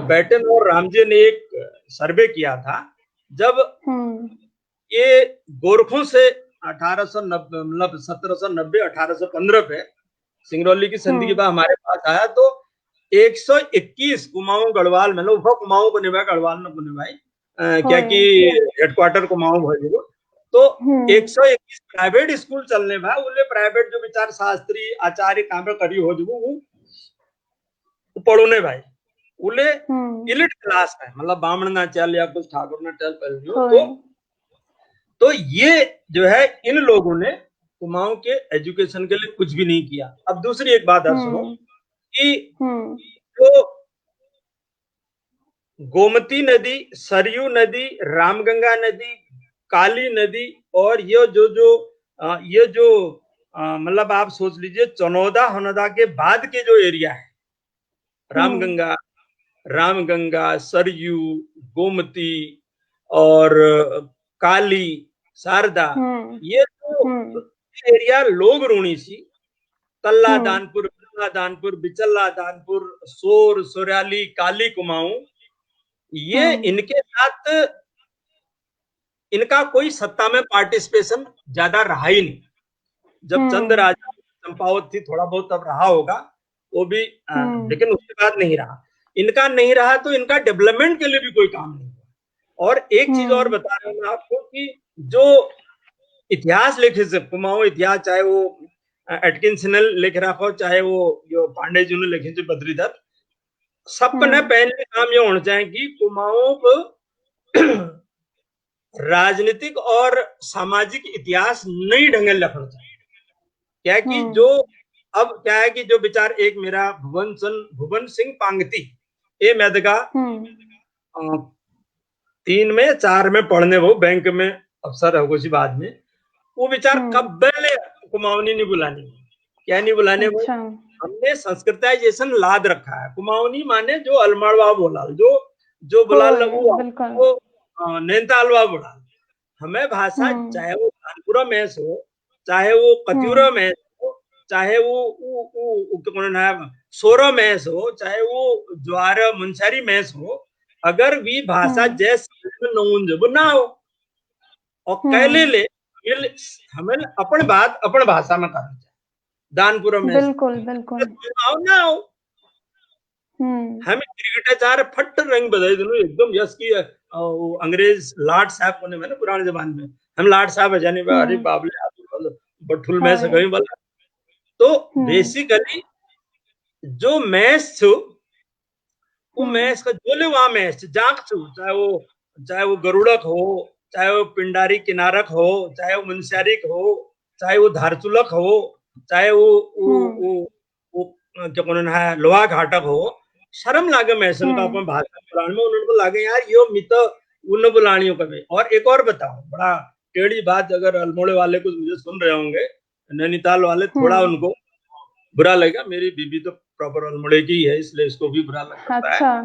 बेटन और रामजे ने एक सर्वे किया था। जब हम्म ये गोरखों से 1890 मतलब 1790 1815 पे सिंगरौली की संधि के हम्म बाद हमारे पास आया तो 121 कुमाऊं गढ़वाल मतलब उफा कुमाऊं को निभाए गढ़वाल न को निभाई क्या होय। कि हेडक्वार्टर कुमाऊं भजो। तो हम्म 121 प्राइवेट स्कूल चलने भाई उन्हें प्राइवेट जो विचार शास्त्री आचार्य काम करी हो जो वो पढ़ोने भाई उले हम्म इलिट क्लास है मतलब बामण ना चल या कुछ ठाकुर ना चल पहले होय। तो ये जो है इन लोगों ने कुमाऊं के एजुकेशन के लिए कुछ भी नहीं किया। अब दूसरी एक बात है सुनो हम्म कि हम्म जो गोमती नदी, सरयू नदी, रामगंगा नदी, काली नदी और ये जो मतलब आप सोच लीजिए चनौदा हनौदा के बाद के जो एरिया है, रामगंगा, रामगंगा, सरयू, गोमती और काली, शारदा, ये तो एरिया लोग रूणी सी, तल्ला दानपुर, बिचला दानपुर, बिचला दानपुर, सोर, सोराली, काली कुमाऊं, ये इनके साथ इनका कोई सत्ता में पार्टिसिपेशन ज्यादा रहा ही नहीं। जब चंद राजा चंपावत थी थोड़ा बहुत तब रहा होगा वो भी, लेकिन उसके बाद नहीं रहा। इनका नहीं रहा तो इनका डेवलपमेंट के लिए भी कोई काम नहीं हुआ। और एक चीज और बता रहा हूं आपको कि जो इतिहास लिखे से कुमाऊं इतिहास, चाहे वो एटकिंसन ने लिख रखा हो, चाहे वो जो पांडे जी ने लिखे थे बद्रीधर, सबने पहले काम ये होना चाहिए कि कुमाऊं को राजनीतिक और सामाजिक इतिहास नई ढंग से लिखना चाहिए। क्या है कि जो अब क्या है कि जो विचार एक मेरा भुवन सिंह पांगती, ये मैदगा 3 में 4 में पढ़ने वो बैंक में अफसर है कुछ बाद में, वो विचार कब कुमाऊनी नहीं बुलानी, क्या नहीं बुलाने वो, हमने संस्कृताइजेशन लाद रखा है। कुमाऊनी माने जो अलमड़वा बोला, जो बुला वो नैनतालवा बोला। हमें भाषा चाहे वो कानपुरा मैस हो, चाहे वो कत्यूरा मैस हो, चाहे वो कौन है सोरा मैस हो, चाहे वो ज्वार मुंसारी मैस हो, अगर भी भाषा जैसे नौंजब ना हो और कहले ले हमें अपन बात अपन भाषा में करना चाहिए। दानपुर में बिल्कुल बिल्कुल आओ ना आओ, हमें क्रिकेटाचार फट रंग बदल दोनों एकदम यस की अंग्रेज लाट साहब को मैंने पुराने जमाने में हम लाट साहब जाने अरे बाबले बठुल में से गई बोला। तो बेसिकली जो मैच छो वो मैच का जोले वहां मैच जाग छो, चाहे वो गरुड़क हो, चाहे वो पिंडारी किनारक हो, चाहे वो मुंसारिक हो, चाहे वो धारचुलक हो, चाहे वो क्या कौन है लोहा घाटक हो, शर्म लागे मैसन का अपन भाषा पुराण में उनको लागे यार यो मित उन बुलानियों कभी। और एक और बताओ बड़ा टेढ़ी बात, अगर अल्मोड़े वाले कुछ मुझे सुन रहे होंगे, नैनीताल वाले थोड़ा उनको बुरा लगेगा, मेरी बीबी तो प्रॉपर अल्मोड़े की है इसलिए इसको भी बुरा लग सकता है।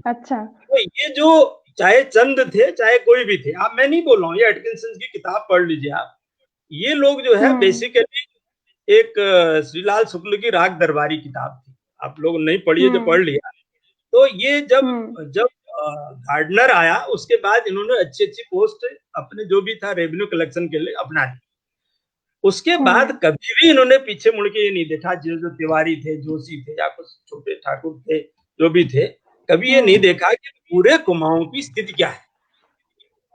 अच्छा तो ये जो चाहे चंद थे चाहे कोई भी थे, आप मैं नहीं बोल रहा हूँ, ये एटकिंसन की किताब पढ़ लीजिए आप, ये लोग जो है बेसिकली एक श्रीलाल शुक्ल की राग दरबारी किताब थी, आप लोग नहीं पढ़िए तो पढ़ लिया। तो ये जब गार्डनर आया उसके बाद इन्होंने अच्छी अच्छी पोस्ट अपने जो भी था रेवेन्यू कलेक्शन के लिए अपना ली। उसके बाद कभी भी इन्होंने पीछे मुड़ के ये नहीं देखा, जो तिवारी थे, जोशी थे या कुछ छोटे ठाकुर थे जो भी थे, कभी ये नहीं देखा कि पूरे कुमाऊं की स्थिति क्या है,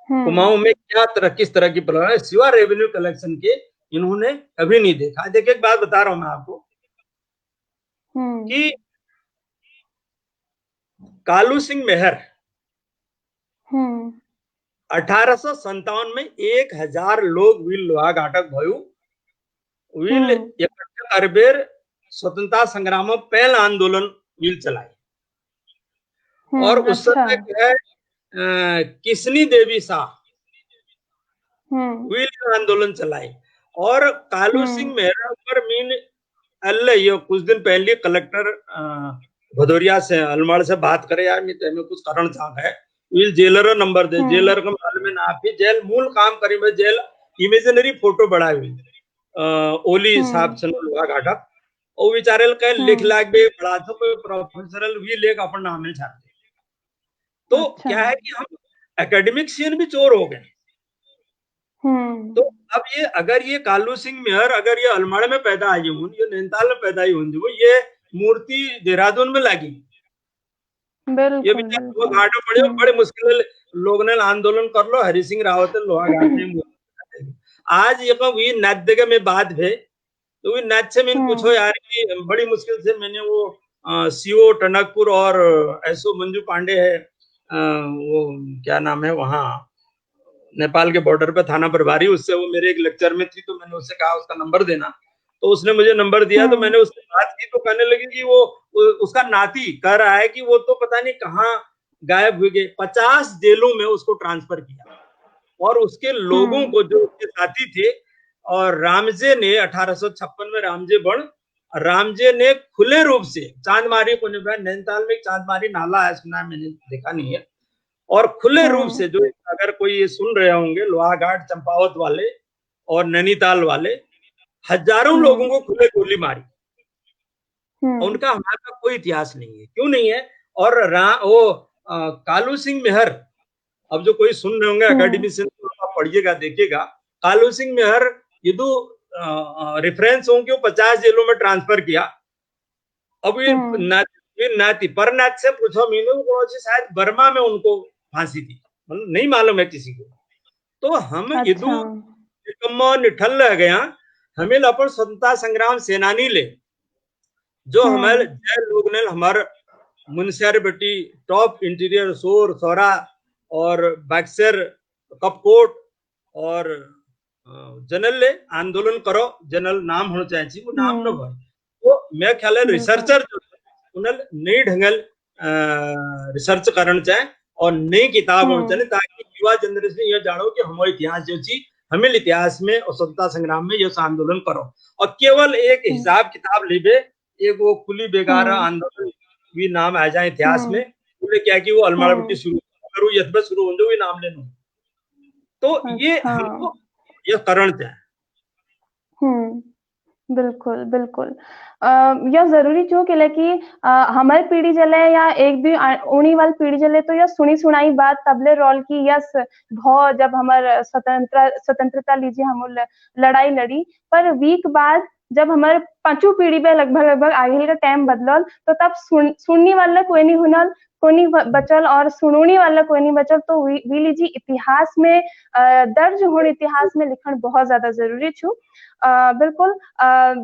कुमाऊं में क्या किस तरह की प्रॉब्लम है, सिवा रेवेन्यू कलेक्शन के इन्होंने कभी नहीं देखा। देखिए एक बात बता रहा हूं मैं आपको कि कालू सिंह मेहर 1857 में 1000 लोग वील लोहा घाटक भयु वील इकट्ठा करबेर स्वतंत्रता संग्राम में पहल आंदोलन वील चलाए। और उस समय क्या है किसनी देवी शाह वील आंदोलन चलाए। और कालू सिंह मेहरा पर मीन अल्ले ये कुछ दिन पहले कलेक्टर भदौरिया से अलमड़ से बात करे यार मैं तेमें कुछ कारण चाह है वील जेलर नंबर दे, जेलर का मालूम है ना आप ही जेल मूल काम करी में जेल इमेजिनरी फोटो बढ़ाई हुई ओली साहब से लोहा घाटा और विचारे कह लिख लाग बे बड़ा तो कोई प्रोफेसरल भी लेख अपन नाम में चाहते। तो क्या है कि हम एकेडमिक सीन भी चोर हो गए। तो अब ये अगर ये कालू सिंह मेहर अगर ये अलमड़ में पैदा आई हूं, ये नैनीताल में पैदा आई हूं, ये मूर्ति देहरादून में लगी, ये बेचारा घाटों पड़े बड़े मुश्किल लोग ने आंदोलन कर लो, हरि सिंह रावत लोहा घाट में आज ये नाच देगा में बात है तो नाच से मैंने पूछो यार कि बड़ी मुश्किल से मैंने वो सीओ टनकपुर और एसओ मंजू पांडे है वो क्या नाम है वहां नेपाल के बॉर्डर पे थाना प्रभारी, उससे वो मेरे एक लेक्चर में थी तो मैंने उससे कहा उसका नंबर देना, तो उसने मुझे नंबर दिया। तो मैंने उससे बात की तो कहने लगी कि वो उसका नाती कह रहा है कि वो तो पता नहीं कहाँ गायब हुए गए, 50 जेलों में उसको ट्रांसफर किया और उसके लोगों को जो उसके साथी थे और रामजे ने 1856 में रामजे ने खुले रूप से चांदमारी को निभाया। नैनीताल में एक चांदमारी नाला है, सुना है मैंने, देखा नहीं है। और खुले रूप से, जो अगर कोई ये सुन रहे होंगे लोहाघाट चंपावत वाले और नैनीताल वाले, हजारों लोगों को खुले गोली मारी। उनका हमारे पास कोई इतिहास नहीं है। क्यों नहीं है? और कालू सिंह मेहर, अब जो कोई सुन रहे होंगे अकेडमी से, आप पढ़िएगा देखिएगा, कालू सिंह मेहर यदु रेफरेंस होंगे 50 जेलों में ट्रांसफर किया। अब ये नाती परनाथ से पूछो मीनू को, शायद बर्मा में उनको फांसी थी, मतलब नहीं मालूम है किसी को। तो हम यदु निठल रह गया, हमें अपन स्वतंत्रता संग्राम सेनानी ले, जो हमारे जय लोग ने हमारे मुनस्यार बेटी टॉप इंटीरियर सोर सोरा और बक्सर कपकोट और जनरल ले आंदोलन करो, जनरल नाम होना चाहिए, वो नाम न भाई। तो मैं ख्याल है रिसर्चर जो उन्हें नई ढंगल रिसर्च करना चाहे और नई किताब होनी चाहिए, ताकि युवा जनरेशन ये जानो कि हमारे इतिहास जो चीज हमें इतिहास में और स्वतंत्रता संग्राम में ये आंदोलन करो। और केवल एक हिसाब किताब लिबे, एक वो खुली बेगारा आंदोलन भी नाम आ जाए इतिहास में, बोले क्या कि वो अलमाड़बट्टी शुरू करूँ यथबे शुरू हो जाए नाम लेना। तो ये हमको ये करण चाहे। बिल्कुल बिल्कुल। यह जरूरी छो कि हमारी पीढ़ी जले या एक भी उनी वाली पीढ़ी जले, तो यह सुनी सुनाई बात तबले रोल की यस बहुत, जब हमारे स्वतंत्रता लीजिए हम लड़ाई लड़ी, पर वीक बाद जब हमारे पांचों पीढ़ी पे लगभग आगे का टाइम बदलल, तो तब सुनने वाला कोई नहीं हुनल, कोई नहीं बचल और सुनोनी वाला कोई नहीं बचल। तो वी लीजिए इतिहास में दर्ज होने, इतिहास में लिखण बहुत ज्यादा जरूरी छू। बिल्कुल।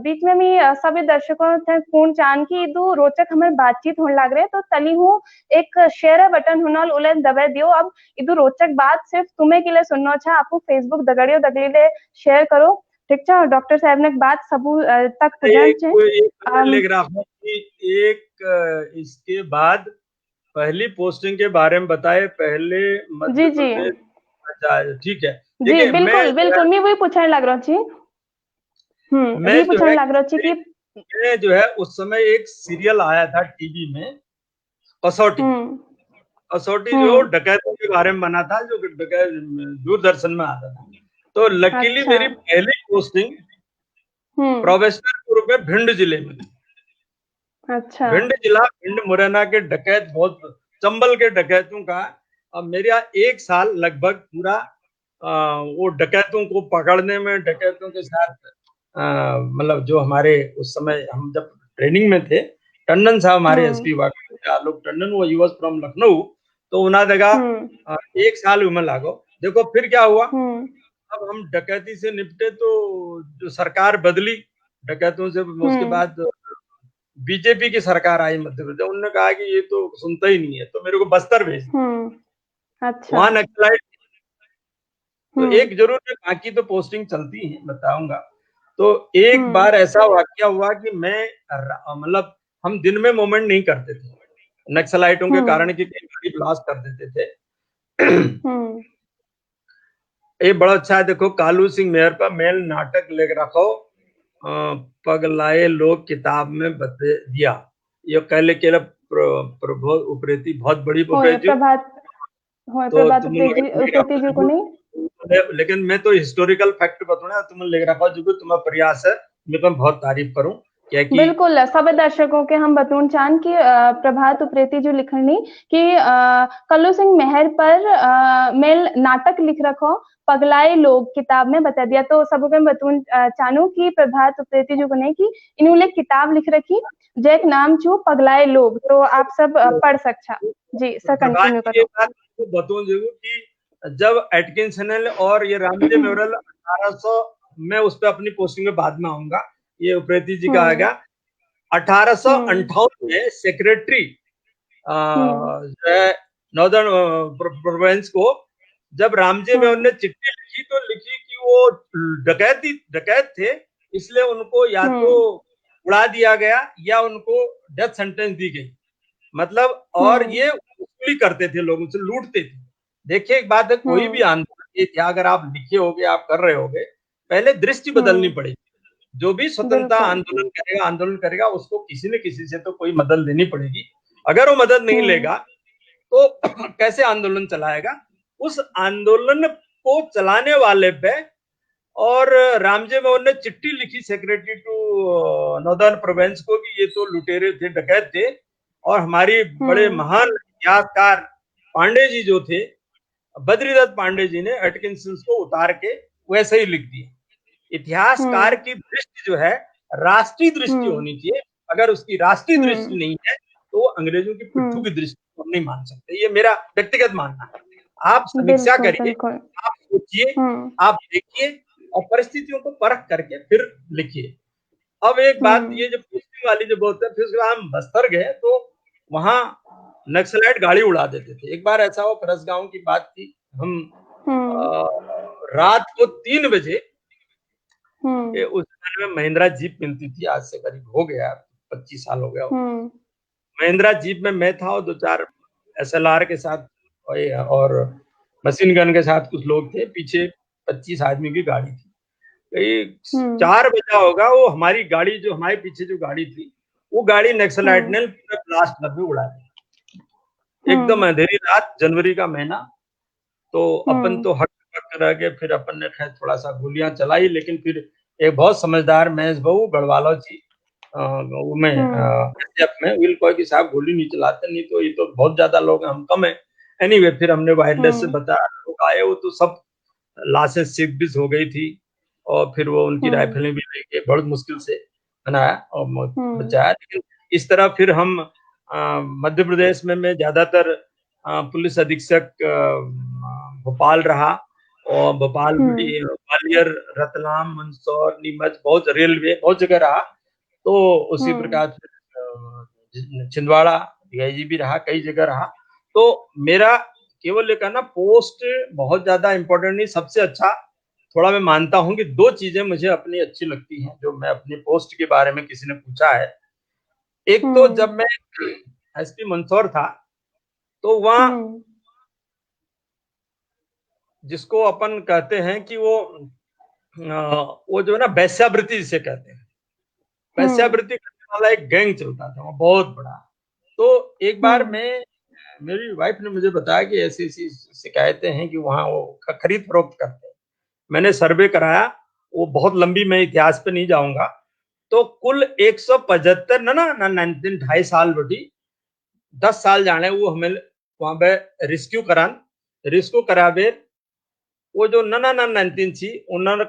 बीच में भी सभी दर्शकों थे पूर्ण चान की दो रोचक हमारे बातचीत होने लग रहे, तो तली हूँ एक शेयर बटन हुनल उले दबा दियो। अब इदु रोचक बात सिर्फ तुम्हें के लिए सुनना छा, आपको फेसबुक दगड़ियो दगड़ी ले शेयर करो, ठीक है? डॉक्टर साहब ने बात सबू तक पहुंचाए। एक इसके बाद पहली पोस्टिंग के बारे में बताए पहले मध्य प्रदेश। ठीक है जी बिल्कुल बिल्कुल, मैं वही पूछने लग रहा थी। मैं पूछने लग रहा थी कि मैं जो है उस समय एक सीरियल आया था टीवी में, कसौटी। कसौटी जो डकैतों के बारे में बना था, जो दूरदर्शन में आता था। तो लकीली मेरी पहली पोस्टिंग प्रोफेसर के रूप में भिंड जिले में। अच्छा। भिंड जिला, भिंड मुरैना के डकैत, बहुत चंबल के डकैतों का। अब मेरा एक साल लगभग पूरा वो डकैतों को पकड़ने में, डकैतों के साथ मतलब जो हमारे उस समय हम जब ट्रेनिंग में थे, टंडन साहब हमारे एसपी आलोक टंडन, वो यूएस फ्रॉम लखनऊ, तो उन्हें जगह एक साल उम्र लागो। देखो फिर क्या हुआ, अब हम डकैती से निपटे तो जो सरकार बदली डकैतों से, उसके बाद बीजेपी की सरकार आई मध्य प्रदेश, उन्होंने कहा कि ये तो सुनता ही नहीं है, तो मेरे को बस्तर भेज दिया। अच्छा। वहां नक्सलाइट, तो एक जरूर है, बाकी तो पोस्टिंग चलती है, बताऊंगा। तो एक बार ऐसा वाकया हुआ कि मैं मतलब हम दिन में मूवमेंट नहीं करते थे नक्सलाइटों के कारण, कि कई गाड़ी ब्लास्ट कर देते थे। ये बड़ा अच्छा है, देखो कालू सिंह मेहर पर मेल नाटक लिख रखो, पगलाए लोग किताब में बता दिया। ये कहले के प्रभात उप्रेती, बहुत बड़ी उप्रेती, जी को नहीं, लेकिन मैं तो हिस्टोरिकल फैक्ट बताऊंगा, तुम लिख रखा जो तुम्हारा प्रयास है, मैं बहुत तारीफ करूं। बिल्कुल, सब दर्शकों के हम बतून चान की प्रभात उप्रेती जो लिखनी कि कल्लू सिंह मेहर पर मेल नाटक लिख रखो, पगलाए लोग किताब में बता दिया। तो सबको मैं बतून चानू की प्रभात उप्रेती जो बने की इन्होंने किताब लिख रखी, जो एक नाम छू पगलाए लोग, तो आप सब पढ़ सकता। जी सर, कंटिन्यू करो। बतून कि जब एटकिंसन और ये रामजे मेमोरियल 1800 में, उस पर अपनी पोस्टिंग में बाद में आऊंगा, ये उप्रेती जी का आएगा। 1858 में सेक्रेटरी जो है नॉर्दर्न प्रोविंस को, जब रामजे में उन्होंने चिट्ठी लिखी, तो लिखी कि वो डकैत थे, इसलिए उनको या तो उड़ा दिया गया या उनको डेथ सेंटेंस दी गई, मतलब। और ये वसूली करते थे, लोगों से लूटते थे। देखिए एक बात है, कोई भी आंदोलन, अगर आप लिखे होगे, आप कर रहे होगे, पहले दृष्टि बदलनी पड़ेगी। जो भी स्वतंत्रता आंदोलन करेगा उसको किसी न किसी से तो कोई मदद लेनी पड़ेगी। अगर वो मदद नहीं लेगा तो कैसे आंदोलन चलाएगा? उस आंदोलन को चलाने वाले पे, और रामजे मोहन ने चिट्ठी लिखी सेक्रेटरी टू नॉर्दर्न प्रोविंस को कि ये तो लुटेरे थे, डकैत थे, और हमारी बड़े महान इतिहासकार पांडे जी जो थे, बद्रीदत्त पांडे जी ने एटकिंसन को उतार के वैसे ही लिख दिया। इतिहासकार की दृष्टि जो है राष्ट्रीय दृष्टि होनी चाहिए। अगर उसकी राष्ट्रीय दृष्टि नहीं है तो अंग्रेजों की पिट्ठू की दृष्टि को हम नहीं मान सकते। ये मेरा व्यक्तिगत मानना है। आप समीक्षा करिए, आप सोचिए, आप देखिए और परिस्थितियों को परख करके फिर लिखिए। अब एक बात ये जो पूछने वाली जो बोलते हैं, फिर उसके बाद हम बस्तर गए तो वहां नक्सलाइट गाड़ी उड़ा देते थे। एक बार ऐसा हो, परसगांव की बात थी, हम रात को 3 बजे उस समय में महिंद्रा जीप मिलती थी, आज से करीब हो गया 25 साल हो गया। महिंद्रा जीप में मैं था और 2-4 SLR के साथ और मशीन गन के साथ कुछ लोग थे, पीछे 25 आदमी की गाड़ी थी। 4 बजा होगा, वो हमारी गाड़ी जो हमारे पीछे जो गाड़ी थी वो गाड़ी नक्सलाइट ने पूरा ब्लास्ट करके उड़ा दी। एकदम अंधेरी रात, जनवरी का महीना, तो अपन तो हट रह गए। फिर अपन ने खैर थोड़ा सा गोलियां चलाई, लेकिन फिर एक बहुत समझदार महेश बहू गढ़वालो जी में विल कोई कि साहब गोली नहीं चलाते, नहीं तो ये तो बहुत ज्यादा लोग हैं, हम कम है। एनीवे फिर हमने वायरलेस से बताया, लोग आए, वो तो सब लाशें सिकबिज हो गई थी, और फिर वो उनकी राइफलें भी लेके बहुत मुश्किल से बनाया और बचाया। लेकिन इस तरह फिर हम मध्य प्रदेश में मैं ज्यादातर पुलिस अधीक्षक भोपाल रहा, और भोपाल ग्वालियर, रतलाम, मंदसौर, नीमच, बहुत रेलवे बहुत जगह रहा। तो उसी प्रकार छिंदवाड़ा डीआईजी भी रहा, कई जगह रहा। तो मेरा केवल एक ना पोस्ट बहुत ज्यादा इंपॉर्टेंट नहीं, सबसे अच्छा थोड़ा मैं मानता हूं कि 2 चीजें मुझे अपनी अच्छी लगती हैं जो मैं अपने पोस्ट के बारे में किसी ने पूछा है। एक तो जब मैं एसपी मंदसौर था तो वहां जिसको अपन कहते हैं कि वो जो है ना वैश्यावृत्ति जिसे कहते हैं, वैश्यावृत्ति करने वाला एक गैंग चलता था, वो बहुत बड़ा। तो एक बार मेरी वाइफ ने मुझे बताया कि ऐसी ऐसी शिकायतें हैं कि वहां वो खरीद फरोख्त करते हैं। मैंने सर्वे कराया, वो बहुत लंबी, मैं इतिहास पे नहीं जाऊंगा। तो कुल 175 ना 2.5 साल बटी 10 साल जाने वो हमें वहां पे रिस्क्यू करावे। वो जो नन थी उन्होंने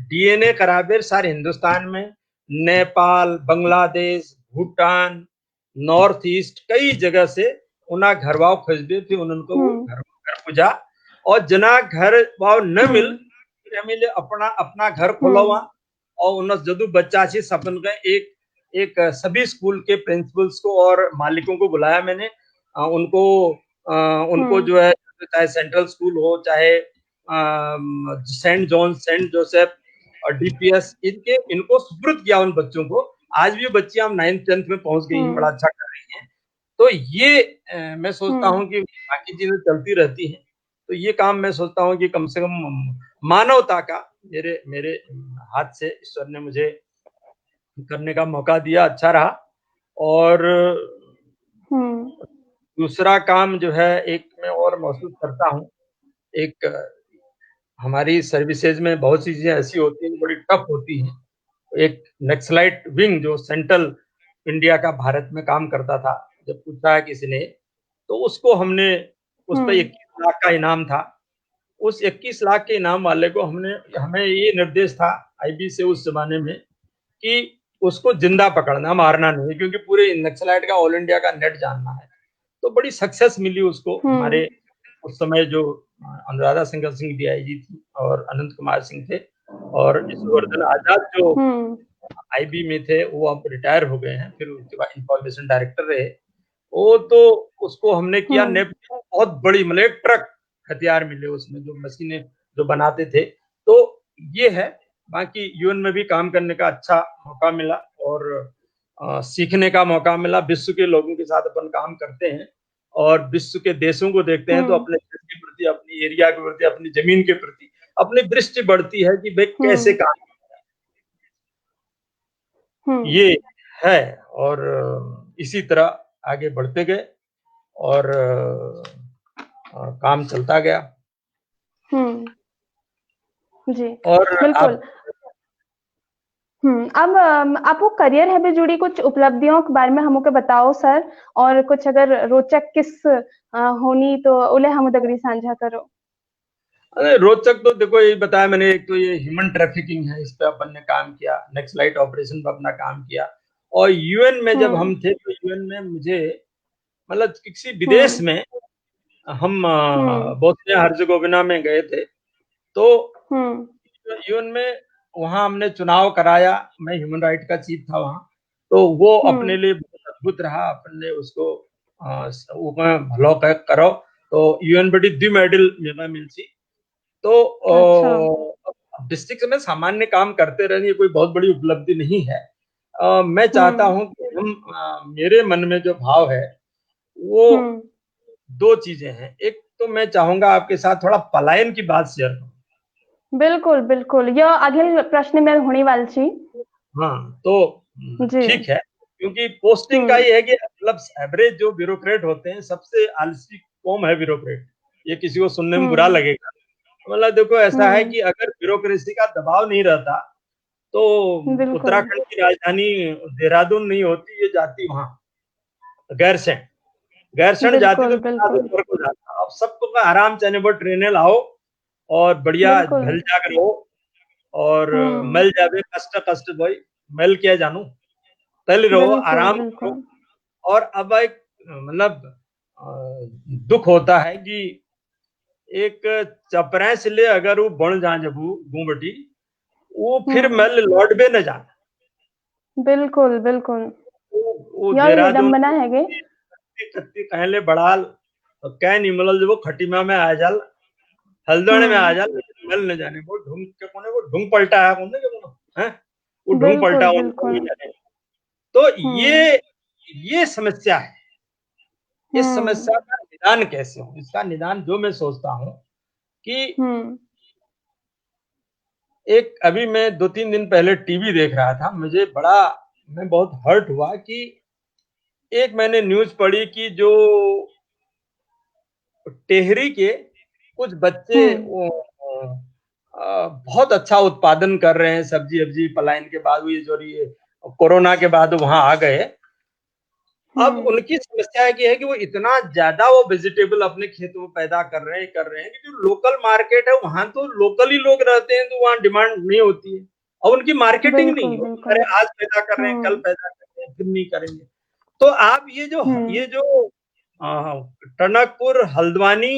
DNA करावे सारे हिंदुस्तान में, नेपाल, बांग्लादेश, भूटान, नॉर्थ ईस्ट कई जगह से उन्हें घर वाव खोजते थे, उनको घर पूजा, और जना घर वाव न मिले अपना घर खोलो वहां। और उन जदू बच्चा से सपन का एक सभी स्कूल के प्रिंसिपल्स को और मालिकों को बुलाया मैंने, उनको जो है, चाहे सेंट्रल स्कूल हो, चाहे सेंट जोसेफ और DPS, इनको सुपुर्द किया उन बच्चों को। आज भी बच्चियां 9th 10th में पहुंच गई हैं, बड़ा अच्छा कर रही हैं। तो ये मैं सोचता हूं कि बाकी चीजें चलती रहती हैं, तो ये काम मैं सोचता हूं कि कम से कम मानवता का मेरे हाथ से ईश्वर ने मुझे करने का मौका दिया, अच्छा रहा। और दूसरा काम जो है, एक मैं और महसूस करता हूं, एक हमारी सर्विसेज में बहुत सी चीजें ऐसी होती हैं बड़ी टफ होती हैं। एक नक्सलाइट विंग जो सेंट्रल इंडिया का भारत में काम करता था, जब पूछा है किसी ने तो उसको हमने, उस पर 21 लाख का इनाम था। उस 21 लाख के इनाम वाले को हमें ये निर्देश था IB से उस जमाने में कि उसको जिंदा पकड़ना, मारना नहीं, क्योंकि पूरे नक्सलाइट का ऑल इंडिया का नेट जानना है। तो बड़ी सक्सेस मिली उसको। हमारे उस समय जो अनुराधा सिंह DIG थी और अनंत कुमार सिंह थे, और ईश्वरवर्धन आजाद जो IB में थे, वो अब रिटायर हो गए हैं, फिर उसके बाद इंफॉर्मेशन डायरेक्टर रहे। वो तो उसको हमने किया बहुत बड़ी, मतलब ट्रक हथियार मिले उसमें, जो मशीनें जो बनाते थे। तो ये है। बाकी UN में भी काम करने का अच्छा मौका मिला और सीखने का मौका मिला। विश्व के लोगों के साथ अपन काम करते हैं और विश्व के देशों को देखते हैं, तो अपने देश के प्रति, अपनी एरिया के प्रति, अपनी जमीन के प्रति, अपनी दृष्टि बढ़ती है कि भाई कैसे काम ये है, और इसी तरह आगे बढ़ते गए और काम चलता गया। जी, और बिल्कुल। अब आपको करियर है भी जुड़ी कुछ उपलब्धियों के बारे में हमको बताओ सर, और कुछ अगर रोचक किस होनी तो उले हम दगड़ी साझा करो। अरे रोचक तो देखो यही बताया मैंने, एक तो ये ह्यूमन ट्रैफिकिंग है, इस पे अपन ने काम किया, नेक्स्ट लाइट ऑपरेशन पे अपना काम किया, और यूएन में जब हम थे तो यूएन में मुझे मतलब किसी विदेश में हम बोस्निया हर्जेगोविना में गए थे, तो यूएन में वहां हमने चुनाव कराया, मैं ह्यूमन राइट का चीफ था वहां, तो वो अपने लिए बहुत अद्भुत रहा, अपन ने उसको भलो करो, तो यूएन बड़ी द्वि मेडल मिल सी, तो डिस्ट्रिक्ट में सामान्य काम करते रहने कोई बहुत बड़ी उपलब्धि नहीं है। मैं चाहता हूं कि हम मेरे मन में जो भाव है वो दो चीजें हैं। एक तो मैं चाहूंगा आपके साथ थोड़ा पलायन की बात शेयर करूं। बिल्कुल बिल्कुल, यह अगले प्रश्न में होने वाली थी। हाँ, तो ठीक है, क्योंकि पोस्टिंग का ये है कि मतलब एवरेज जो ब्यूरोक्रेट होते हैं, सबसे आलसी कौम है ब्यूरोक्रेट, ये किसी को सुनने में बुरा लगेगा, मतलब देखो ऐसा है कि अगर ब्यूरोक्रेसी का दबाव नहीं रहता तो उत्तराखंड की राजधानी देहरादून नहीं होती, ये जाती वहां गैरसैंण जाती तो ऊपर को जाता। अब सबको आराम से वो ट्रेनें लाओ और बढ़िया भल जाकर रहो, और मिल जावे कष्ट कष्ट भाई मिल क्या जानू, तल रहो आराम करो। और अब एक मतलब दुख होता है कि एक चपरे से ले अगर वो बन जा जबू गुमटी वो फिर मिल लौट बे न जाना। बिल्कुल बिल्कुल, वो देहरादून कत्ती कहले बड़ाल कह नहीं मतलब जब वो खटीमा में आ जाल, हल्द्वानी में आ जाल, मिल न जाने वो ढूंढ के कोने वो ढूंढ पलटा है कोने के कोने है वो ढूंढ पलटा तो ये समस्या है। इस समस्या का निदान कैसे हो, इसका निदान जो मैं सोचता हूं कि एक अभी मैं 2-3 दिन पहले टीवी देख रहा था, मुझे मैं बहुत हर्ट हुआ कि एक मैंने न्यूज पढ़ी कि जो टेहरी के कुछ बच्चे बहुत अच्छा उत्पादन कर रहे हैं, सब्जी अब्जी पलायन के बाद ये जो कोरोना के बाद वहां आ गए। अब उनकी समस्या है कि वो इतना ज्यादा वो वेजिटेबल अपने खेतों में पैदा कर रहे हैं कि जो लोकल मार्केट है वहां तो लोकल ही लोग रहते हैं, तो वहां डिमांड नहीं होती है, और उनकी मार्केटिंग नहीं हो, अरे आज पैदा कर रहे हैं कल पैदा कर रहे हैं फिर नहीं करेंगे। तो आप ये जो टनकपुर हल्द्वानी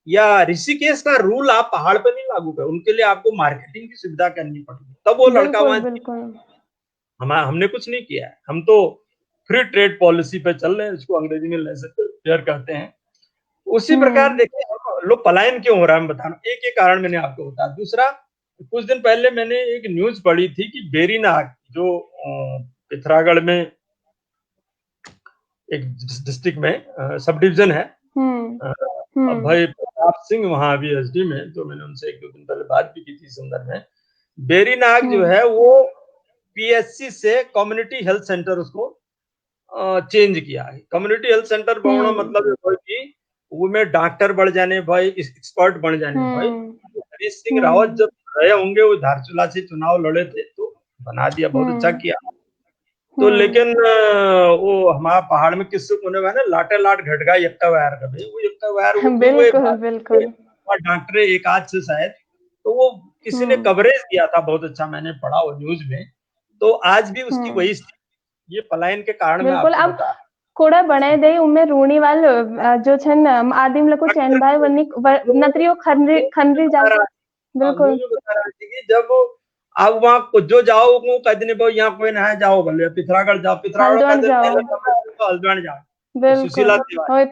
या ऋषिकेश का रूल आप पहाड़ पे नहीं लागू कर, उनके लिए आपको मार्केटिंग की सुविधा करनी पड़ेगी, तब वो लड़का वहां। हमने कुछ नहीं किया है, हम तो फ्री ट्रेड पॉलिसी पे चल रहे हैं, इसको अंग्रेजी में लेजर कहते हैं। उसी प्रकार देखिए लोग पलायन क्यों हो रहा है, मैं बता रहा हूँ, एक कारण मैंने आपको बताया। दूसरा, कुछ दिन पहले मैंने एक न्यूज पढ़ी थी कि बेरीनाग जो पिथौरागढ़ में एक डिस्ट्रिक्ट में सब डिवीजन है, भाई प्रताप सिंह वहां अभी एसडी में, तो मैंने उनसे 1-2 दिन पहले बात भी की थी इस संदर्भ में। बेरीनाग जो है वो पीएचसी से कम्युनिटी हेल्थ सेंटर उसको चेंज किया है। कम्युनिटी हेल्थ सेंटर बनना मतलब कि वो में डॉक्टर बढ़ जाने भाई, एक्सपर्ट बढ़ जाने भाई। हरीश सिंह रावत जब रहे होंगे, वो धारचूला से चुनाव लड़े थे तो बना दिया, बहुत अच्छा किया। तो लेकिन वो हमारा पहाड़ में किससे कोने वाला लाटे लाट घटगा यक्का वायर का भाई, वो यक्का वायर बिल्कुल डॉक्टर एक आध से शायद, तो वो किसी ने कवरेज किया था बहुत अच्छा, मैंने पढ़ा वो न्यूज में। तो आज भी उसकी वही स्थिति, ये पलायन के कारण में आपको बता कोड़ा बनाए दे उनमें रूणी वाल जो छन आदिम लको चैन भाई वन्नी नत्रियो खनरी जा। बिल्कुल बता रहा थी कि जब आप वहां जो जाओ वो कहते नहीं भाई यहाँ कोई ना जाओ, भले पिथौरागढ़ जाओ, पिथौरागढ़ जाओ, बिल्कुल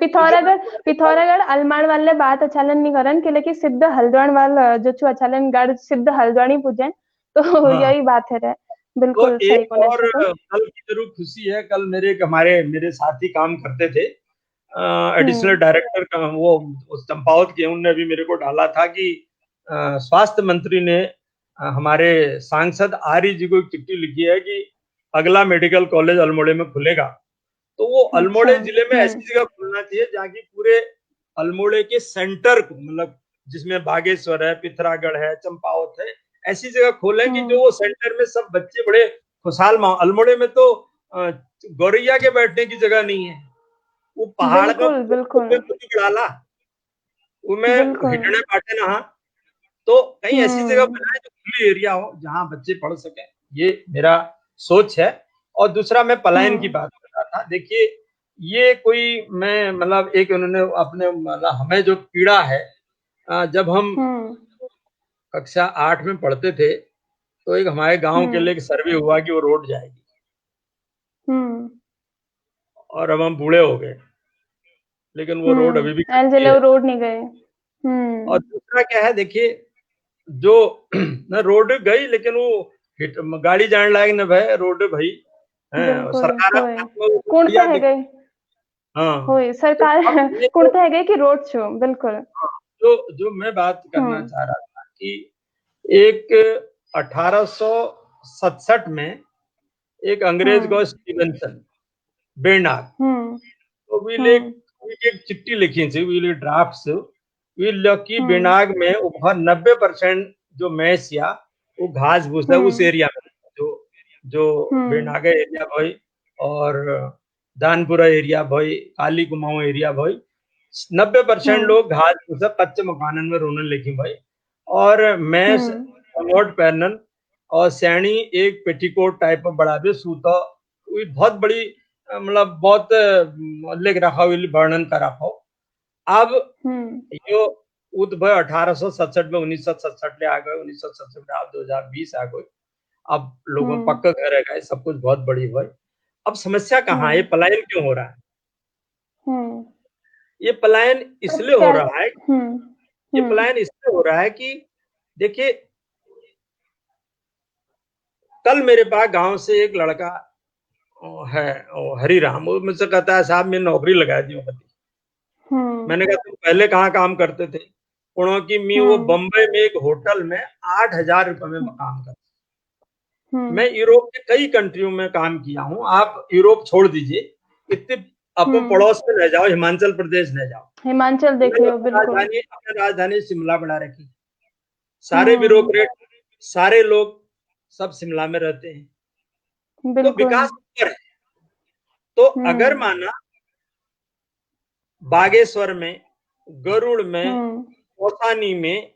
पिथौरागढ़ अलमाड़ वाले बात अचालन नहीं करन के, लेकिन सिद्ध हल्द्वानी वाला जो छु अचालन गढ़ सिद्ध हल्द्वानी पूजे, तो यही बात है। बिल्कुल तो एक और कल की जरूर खुशी है, कल मेरे साथी काम करते थे, एडिशनल डायरेक्टर का वो चंपावत के, उनने भी मेरे को डाला था कि स्वास्थ्य मंत्री ने हमारे सांसद आर्य जी को एक चिट्ठी लिखी है कि अगला मेडिकल कॉलेज अल्मोड़े में खुलेगा, तो वो अल्मोड़े जिले में ऐसी जगह खुलना चाहिए जहाँ की पूरे अल्मोड़े के सेंटर को, मतलब जिसमें बागेश्वर है, पिथरागढ़ है, चंपावत है, ऐसी जगह खोले कि जो वो सेंटर में सब बच्चे बड़े खुशहाल अल्मोड़े में तो गौरैया के बैठने की जगह नहीं है, वो पहाड़ का डाला वो में हिटने बांटे ना, तो कहीं ऐसी जगह बनाए जो खुली एरिया हो जहां बच्चे पढ़ सके, ये मेरा सोच है। और दूसरा मैं पलायन की बात कर रहा था, देखिए ये कोई मैं मतलब एक उन्होंने अपने मतलब हमें जो पीड़ा है, जब हम कक्षा 8 में पढ़ते थे तो एक हमारे गांव के लिए एक सर्वे हुआ कि वो रोड जाएगी, और अब हम बूढ़े हो गए लेकिन वो रोड अभी भी रोड नहीं गए। और दूसरा क्या है, देखिए जो न रोड गई लेकिन वो गाड़ी जाने लायक न भय रोड भाई सरकार कुणता है गई, होय सरकार कुणता है गई कि रोड छो बिल्कुल। जो मैं बात करना चाह रहा था कि एक 1867 में एक अंग्रेज को स्टीवेंसन बेनाग, तो वील एक चिट्ठी लिखी थी, वील ड्राफ्ट्स वील की बेनाग में 90% जो मैस या वो घास भूस है उस एरिया में, जो बेनागा एरिया भाई और दानपुरा एरिया भाई, काली कुमाऊं एरिया भाई, 90% लोग घास भूस कच्चे मकानन में रोने लिखी भाई, और मैस कमोड पहनन और सैनी एक पेटीकोट टाइप में बड़ा भी सूता, बहुत बड़ी मतलब बहुत लिख रखा वर्णन कर रखा। अब यो उत भाई 1867 में 1967 ले आ गए, 1967 में आप 2020 आ गए, अब लोगों पक्का घर है गए, सब कुछ बहुत बड़ी हुई। अब समस्या कहाँ है, ये पलायन क्यों हो रहा है? ये पलायन इसलिए हो रहा है, ये पलायन इसलिए हो रहा है कि देखिए कल मेरे पास गांव से एक लड़का है हरिराम, वो मुझसे कहता है साहब मैं नौकरी लगा दी हूँ। मैंने कहा तुम पहले कहाँ काम करते थे? कि मैं वो बम्बई में एक होटल में 8,000 रुपए में काम करता, मैं यूरोप के कई कंट्रियों में काम किया हूँ, आप यूरोप छोड़ दीजिए, इतने अपन पड़ोस में रह जाओ, हिमाचल प्रदेश रह जाओ, हिमाचल देख लो, बिल्कुल राजधानी शिमला बना रखी, सारे ब्यूरोक्रेट सारे लोग सब शिमला में रहते हैं, तो विकास ऊपर है। तो अगर माना बागेश्वर में, गरुड़ में, कौसानी में,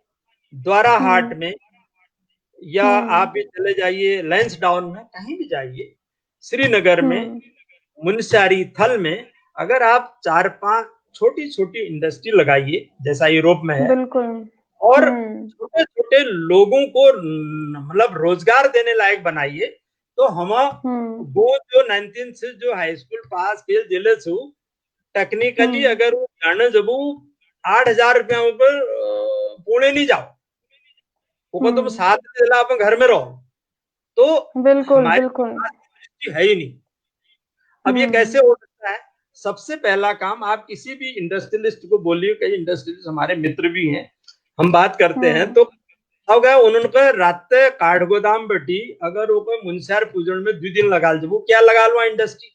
द्वाराहाट में, या आप भी चले जाइए लैंसडाउन में, कहीं भी जाइए, श्रीनगर में, मुनस्यारी थल में, अगर आप 4-5 छोटी छोटी इंडस्ट्री लगाइए जैसा यूरोप में है, और छोटे छोटे लोगों को मतलब रोजगार देने लायक बनाइए, तो हम वो जो 19 से जो हाई स्कूल पास के जिले छू टेक्निकली अगर वो जाने जबू 8,000 रुपया ऊपर पुणे नहीं जाओ, वो तुम 7 जिला अपन घर में रहो, तो बिल्कुल है ही नहीं। अब ये कैसे हो सकता है? सबसे पहला काम, आप किसी भी इंडस्ट्रियलिस्ट को बोलिए, कई इंडस्ट्रियलिस्ट हमारे मित्र भी हैं, हम बात करते हैं, तो गया उन्होंने रात काठ गोदाम बैठी अगर वो मुनस्यार पूजन में 2 दिन लगा वो क्या लगा लो इंडस्ट्री,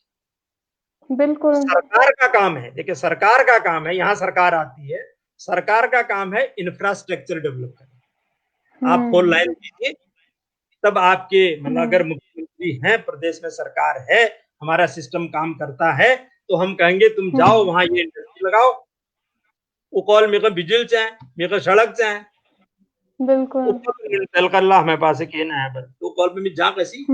बिल्कुल सरकार का काम है। देखिए सरकार का काम है, यहाँ सरकार आती है, सरकार का काम है इंफ्रास्ट्रक्चर डेवलप करना। आप 4 लाइन दीजिए, तब आपके मतलब अगर मुख्यमंत्री हैं, प्रदेश में सरकार है, हमारा सिस्टम काम करता है, तो हम कहेंगे तुम जाओ वहां ये इंडस्ट्री लगाओ, वो कॉल मेरे को बिजली चाहे, मेरे को सड़क चाहे, बिल्कुल करला हमारे पास कहना है, तो कॉल पे मैं जा कैसी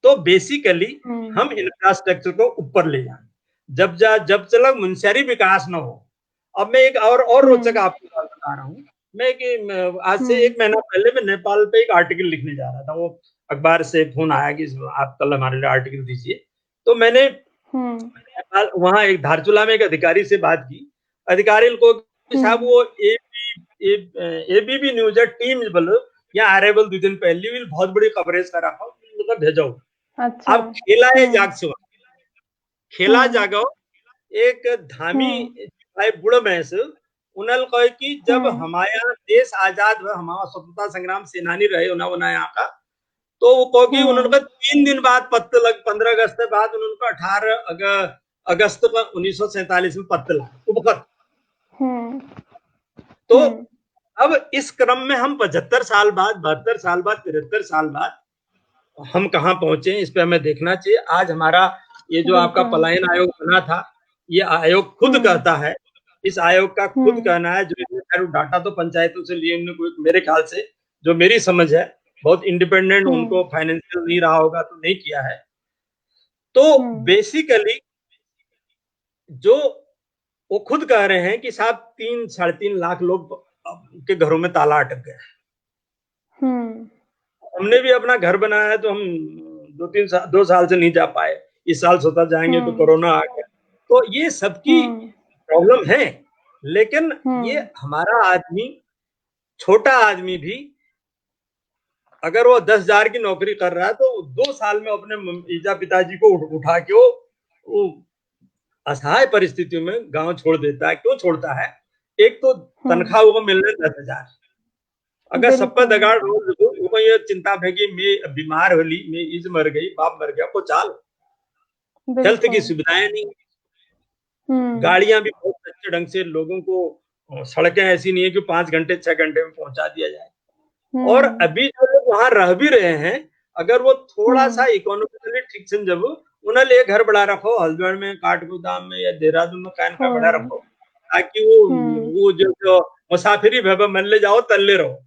तो बेसिकली हम इंफ्रास्ट्रक्चर को ऊपर ले जाए, जब तक मुनस्यारी विकास न हो। अब मैं एक और रोचक आपको बात बता रहा हूँ, मैं आज से 1 महीना पहले मैं नेपाल पे एक आर्टिकल लिखने जा रहा था, वो अखबार से फोन आया कि आप कल हमारे लिए आर्टिकल दीजिए, तो मैंने वहां एक धारचूला में एक अधिकारी से बात की, अधिकारी को साहब वो एबीपी न्यूज टीम बोलो या अरेबल 2 दिन पहले बहुत बड़ी कवरेज कर रखा भेजो। अच्छा। अब खेला है जाग से खेला जागो एक धामी भाई बुढ़ भैंस उन्हें कहे कि जब हमारा देश आजाद हुआ, हमारा स्वतंत्रता संग्राम सेनानी रहे उन्हें यहाँ का, तो वो कहो कि उन्होंने 3 दिन बाद पत्ते लग 15 अगस्त के बाद उन्होंने 18 अगस्त 1947 में पत्ते लगा उपकत। तो अब इस क्रम में हम 75 साल बाद, 72 साल बाद, 73 साल बाद हम कहाँ पहुंचे, इस पे हमें देखना चाहिए। आज हमारा ये जो आपका पलायन आयोग बना था, ये आयोग खुद कहता है, इस आयोग का खुद कहना है, जो डाटा तो पंचायतों से लिए उन्होंने कोई, मेरे ख्याल से जो मेरी समझ है, बहुत इंडिपेंडेंट, उनको फाइनेंशियल नहीं रहा होगा तो नहीं किया है। तो बेसिकली जो वो खुद कह रहे हैं कि साहब 3-3.5 लाख लोग के घरों में ताला अटक गया है। हमने भी अपना घर बनाया है, तो हम 2 साल से नहीं जा पाए, इस साल सोचा जाएंगे तो कोरोना आ गया। तो ये सबकी प्रॉब्लम है, लेकिन ये हमारा आदमी, छोटा आदमी भी अगर वो 10,000 की नौकरी कर रहा है तो 2 साल में अपने ईजा पिताजी को उठा के वो असहाय परिस्थितियों में गांव छोड़ देता है। क्यों छोड़ता है? एक तो तनख्वाह को मिलने 10,000, अगर सब पर दगाड़ वो ये चिंता है कि मैं बीमार होली, मैं इज मर गई, बाप मर गया, को चाल हेल्थ की सुविधाएं नहीं, गाड़ियां भी बहुत अच्छे ढंग से लोगों को, सड़कें ऐसी नहीं है कि 5 घंटे 6 घंटे में पहुंचा दिया जाए। और अभी जो लोग वहां रह भी रहे हैं, अगर वो थोड़ा सा इकोनॉमिकली ठीक से, जब उन्हें ले घर बड़ा रखो, हल्द्वानी में, काठगोदाम में या देहरादून में कान का बड़ा रखो, ताकि वो जो मुसाफिरी भव मन ले जाओ तल्ले रहो।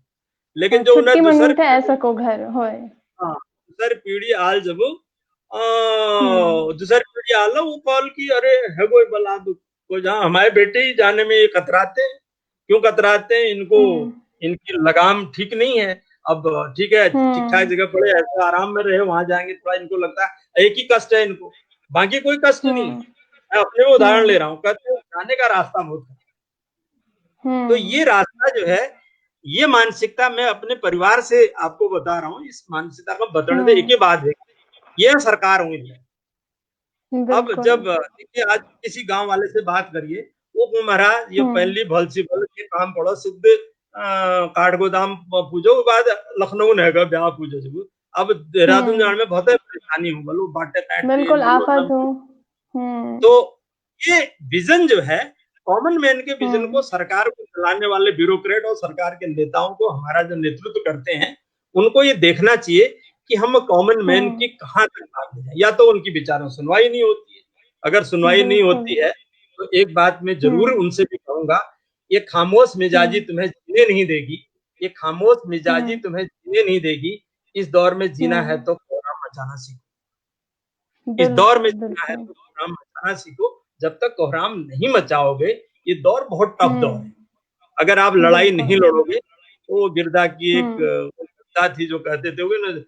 लेकिन जो उन्हें दूसरी पीढ़ी आल, जब दूसरी पीढ़ी आल वो कॉल की अरे है कोई बला को, जहाँ हमारे बेटे ही जाने में ये कतराते हैं। क्यों कतराते हैं? इनको इनकी लगाम ठीक नहीं है। अब ठीक है, ठीक ठाक जगह पड़े, ऐसे आराम में रहे, वहां जाएंगे थोड़ा इनको लगता है एक ही कष्ट है इनको, बाकी कोई कष्ट नहीं है। मैं अपने में उदाहरण ले रहा हूँ, कहते हैं जाने का रास्ता बहुत है। तो ये रास्ता जो है, ये मानसिकता मैं अपने परिवार से आपको बता रहा हूँ, इस मानसिकता को बदलने एक ही बात है, यह सरकार हुई है। अब जब देखिए, आज किसी गांव वाले से बात करिए, वो महाराज ये पहली भल सी भल ये काम पड़ो, सिद्ध काठगोदाम पूजो बाद लखनऊ न ब्याह पूजो जब। अब देहरादून जाने में बहुत परेशानी हो, बोलो बाटे बिल्कुल आफत हो। तो ये विजन जो है, कॉमन मैन के विजन को सरकार को चलाने वाले ब्यूरोक्रेट और सरकार के नेताओं को, हमारा जो नेतृत्व करते हैं, उनको ये देखना चाहिए कि हम कॉमन मैन की कहाँ तक बात है। या तो उनकी विचारों सुनवाई नहीं होती है, अगर सुनवाई नहीं होती है तो एक बात मैं जरूर उनसे भी कहूंगा, ये खामोश मिजाजी तुम्हें जीने नहीं देगी, ये खामोश मिजाजी तुम्हें जीने नहीं देगी। इस दौर में जीना है तो कोहराम मचाना सीखो, इस दौर में जीना है तो कोहराम मचाना सीखो। जब तक कोहराम नहीं मचाओगे, ये दौर बहुत टफ दौर है। अगर आप लड़ाई नहीं लड़ोगे, तो गिरदा की एक थी जो कहते थे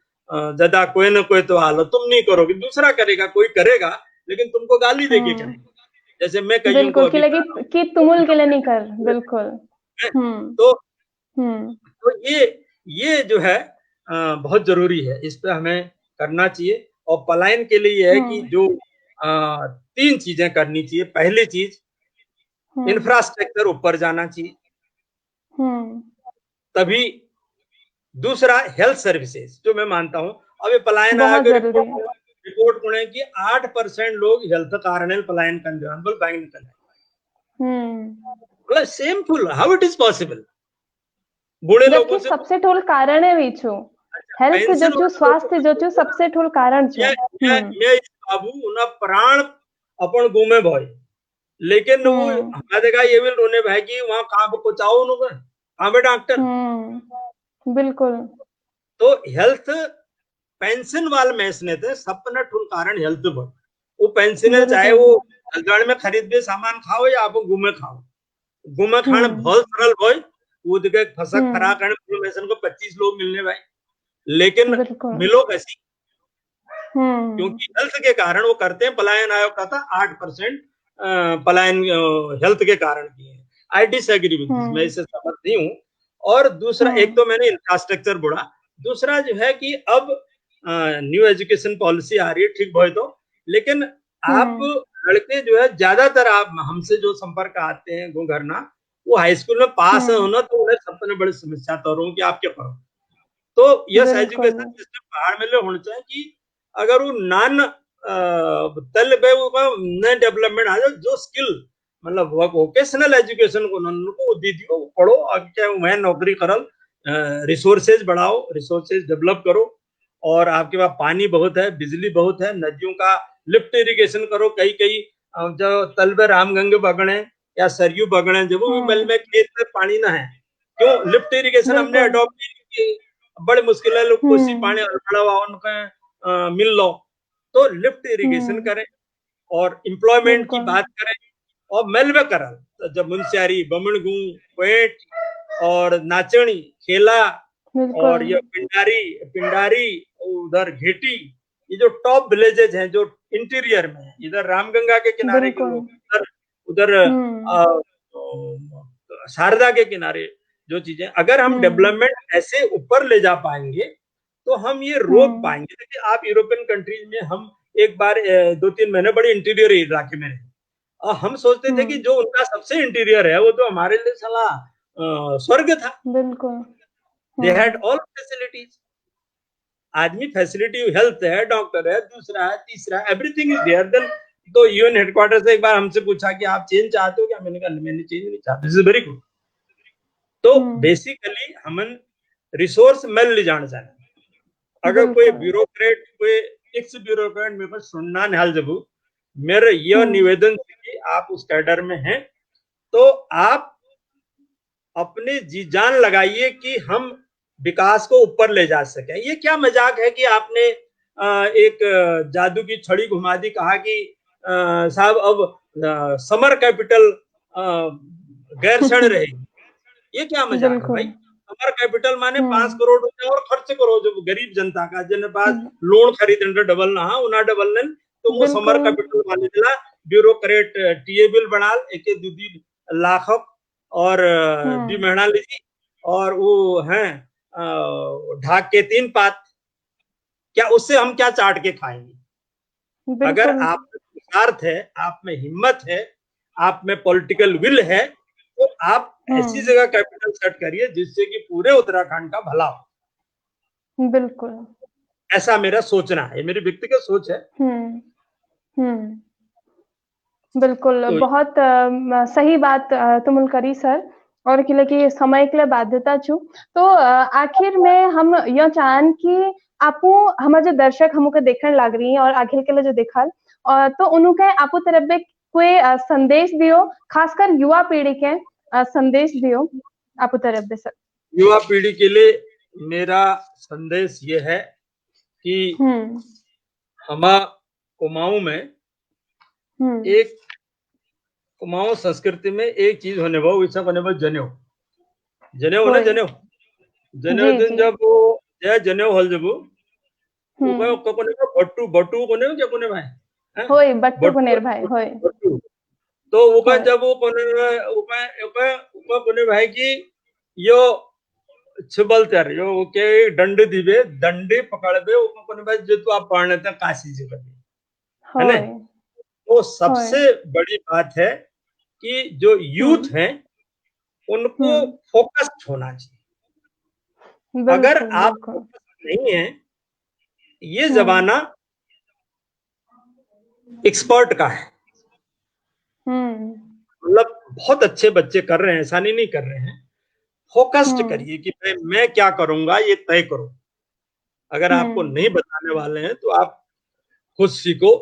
जदा कोई ना कोई तो हालो, तुम नहीं करोगे दूसरा करेगा, कोई करेगा लेकिन तुमको गाली देके करेगा। जैसे मैं कहीं को कि तुमुल के लिए नहीं कर, बिल्कुल। तो ये जो है बहुत जरूरी है, इस पे हमें करना चाहिए। और पलायन के लिए यह है कि जो 3 चीजें करनी चाहिए। पहली चीज, इंफ्रास्ट्रक्चर ऊपर जाना चाहिए, तभी। दूसरा, हेल्थ सर्विसेज, जो मैं मानता हूं अब ये पलायन रिपोर्ट पुणे की 8% लोग हेल्थ कारण पलायन कर shameful, how it is possible? बूढ़े लोगों से सबसे ठोल कारण है वीचो हेल्थ जो स्वास्थ्य जो सबसे ठोल कारण छे। मैं बाबू उना प्राण अपन गुमे भाई, लेकिन वो हमारा देखा ये भी रोने भाई कि वहां कहाँ पे पहुंचाओ उनको, कहाँ पे डॉक्टर। बिल्कुल। तो हेल्थ पेंशन वाल मैसने थे सपना ठुल कारण हेल्थ पर वो पेंशन, चाहे वो हल्द्वानी में खरीद के सामान खाओ या आप घूमे खाओ, घूमे खाने बहुत सरल भाई, कूद के फसक फरा करने मैसन को 25 लोग मिलने भाई, लेकिन मिलो कैसी? क्योंकि हेल्थ के कारण वो करते हैं। पलायन आयोग का था 8% पलायन हेल्थ के कारण किए हैं। आई डिसएग्री विद दिस, मैं इससे सहमत नहीं हूँ। और दूसरा, एक तो मैंने इंफ्रास्ट्रक्चर बोला, दूसरा जो है कि अब न्यू एजुकेशन पॉलिसी आ रही है, ठीक भाई, तो लेकिन आप लड़के जो है ज्यादातर आप हमसे जो संपर्क आते हैं घरना, वो हाई स्कूल में पास है होना, तो उन्हें सबसे बड़ी समस्या तो कि आप क्या करो। तो यस एजुकेशन सिस्टम पहाड़ में होना चाहिए कि अगर वो नॉन तल नए डेवलपमेंट आ जाए, जो स्किल मतलब वोकेशनल एजुकेशन को उनको दे दियो, पढ़ो, आगे वह नौकरी करल, रिसोर्सेज बढ़ाओ, रिसोर्सेज डेवलप करो, और आपके पास पानी बहुत है, बिजली बहुत है, नदियों का लिफ्ट इरिगेशन करो। कई कई जो तलबे रामगंगे बगड़े या सरयू बगड़े, जब वो मिल में खेत में पानी ना है, क्यों लिफ्ट इरिगेशन हमने अडॉप्ट की, बड़े मुश्किल है, लोग कोसी पानी मिल लो, तो लिफ्ट इरिगेशन करें, और एम्प्लॉयमेंट की बात करें, और मेलवे करा, तो जब मुंशियारी, बमणगू, पेट और नाचनी, खेला, और ये पिंडारी, उधर घेटी, ये जो टॉप विलेजेज हैं जो इंटीरियर में, इधर रामगंगा के किनारे के लोग, उधर शारदा के किनारे जो चीजें, अगर हम डेवलपमेंट ऐसे ऊपर ले जा पाएंगे तो हम ये रोक पाएंगे। देखिए आप यूरोपियन कंट्रीज में, हम एक बार 2-3 महीने बड़े इंटीरियर इलाके में रहे, और हम सोचते थे कि जो उनका सबसे इंटीरियर है वो तो हमारे लिए साला स्वर्ग था। बिल्कुल, दे हैड ऑल फैसिलिटीज। आदमी फैसिलिटी, हेल्थ है, डॉक्टर है, दूसरा है, तीसरा, एवरीथिंग इज देयर। देन तो यूएन हेडक्वार्टर से एक बार हमसे पूछा कि आप चेंज चाहते हो क्या, मैंने कहा मैंने चेंज नहीं चाहता, दिस इज वेरी गुड। तो बेसिकली हमन रिसोर्स मेल ले जाना चाहिए। अगर कोई ब्यूरोक्रेट, कोई एक्स ब्यूरोक्रेट मेरे को सुनना निहाल जबू, मेरा यह निवेदन कि आप उस कैडर में हैं तो आप अपने जी जान लगाइए कि हम विकास को ऊपर ले जा सके। ये क्या मजाक है कि आपने एक जादू की छड़ी घुमा दी, कहा कि साहब अब समर कैपिटल गैर क्षण रहेगी। ये क्या मजाक है भाई? समर कैपिटल माने 5 करोड़ रुपए और खर्च करो जो गरीब जनता का, जिन पास लोन खरीदने डबल ना उना डबल न, तो वो समर कैपिटल माने दिला ब्यूरोक्रेट टीए बिल बनाल एक दूधी लाख और दी महीना लीजिए, और वो हैं ढाक के 3 पात, क्या उससे हम क्या चाट के खाएंगे? अगर आप में पुरुषार्थ है, आप में हिम्मत है, आप में पॉलिटिकल विल है, तो आप ऐसी जगह कैपिटल सेट करिए जिससे कि पूरे उत्तराखंड का भला हो। बिल्कुल, ऐसा मेरा सोचना है, मेरी व्यक्तिगत सोच है। बिल्कुल, तो बहुत सही बात तुम करी सर, और कि लगी समय के लिए बाध्यता छू। तो आखिर में हम यह चाहन कि आपू हमारे जो दर्शक हमको देखने लग रही हैं और आखिर के लिए जो देखल, तो उनके आपू तरफ में कोई संदेश दियो, खासकर युवा पीढ़ी के संदेश दियो आपू तरफ में सर। युवा पीढ़ी के लिए मेरा संदेश ये है कि हमा कुमाऊं में एक कुमाऊं संस्कृति में एक चीज होने वो वैसा होने वो जनेऊ होने जनेऊ दिन जब वो जनेऊ हल जब बट्टू बट्टू कोने क्या कोने भाई होय बट्टू कोनेर भाई होय, तो वो जब वो कोने भाई की यो छिबलतर यो के डंडे दिवे दंडे पकड़बे वो कोने भाई जो तू आप पढ़ने तक काशी जी कर है ना। तो सबसे बड़ी बात है कि जो यूथ हैं उनको फोकस्ड होना चाहिए। अगर आप फोकस नहीं है, ये जमाना एक्सपर्ट का है, मतलब बहुत अच्छे बच्चे कर रहे हैं, ऐसा नहीं कर रहे हैं। फोकस्ड करिए कि मैं क्या करूंगा ये तय करो। अगर आपको नहीं बताने वाले हैं तो आप खुद सीखो,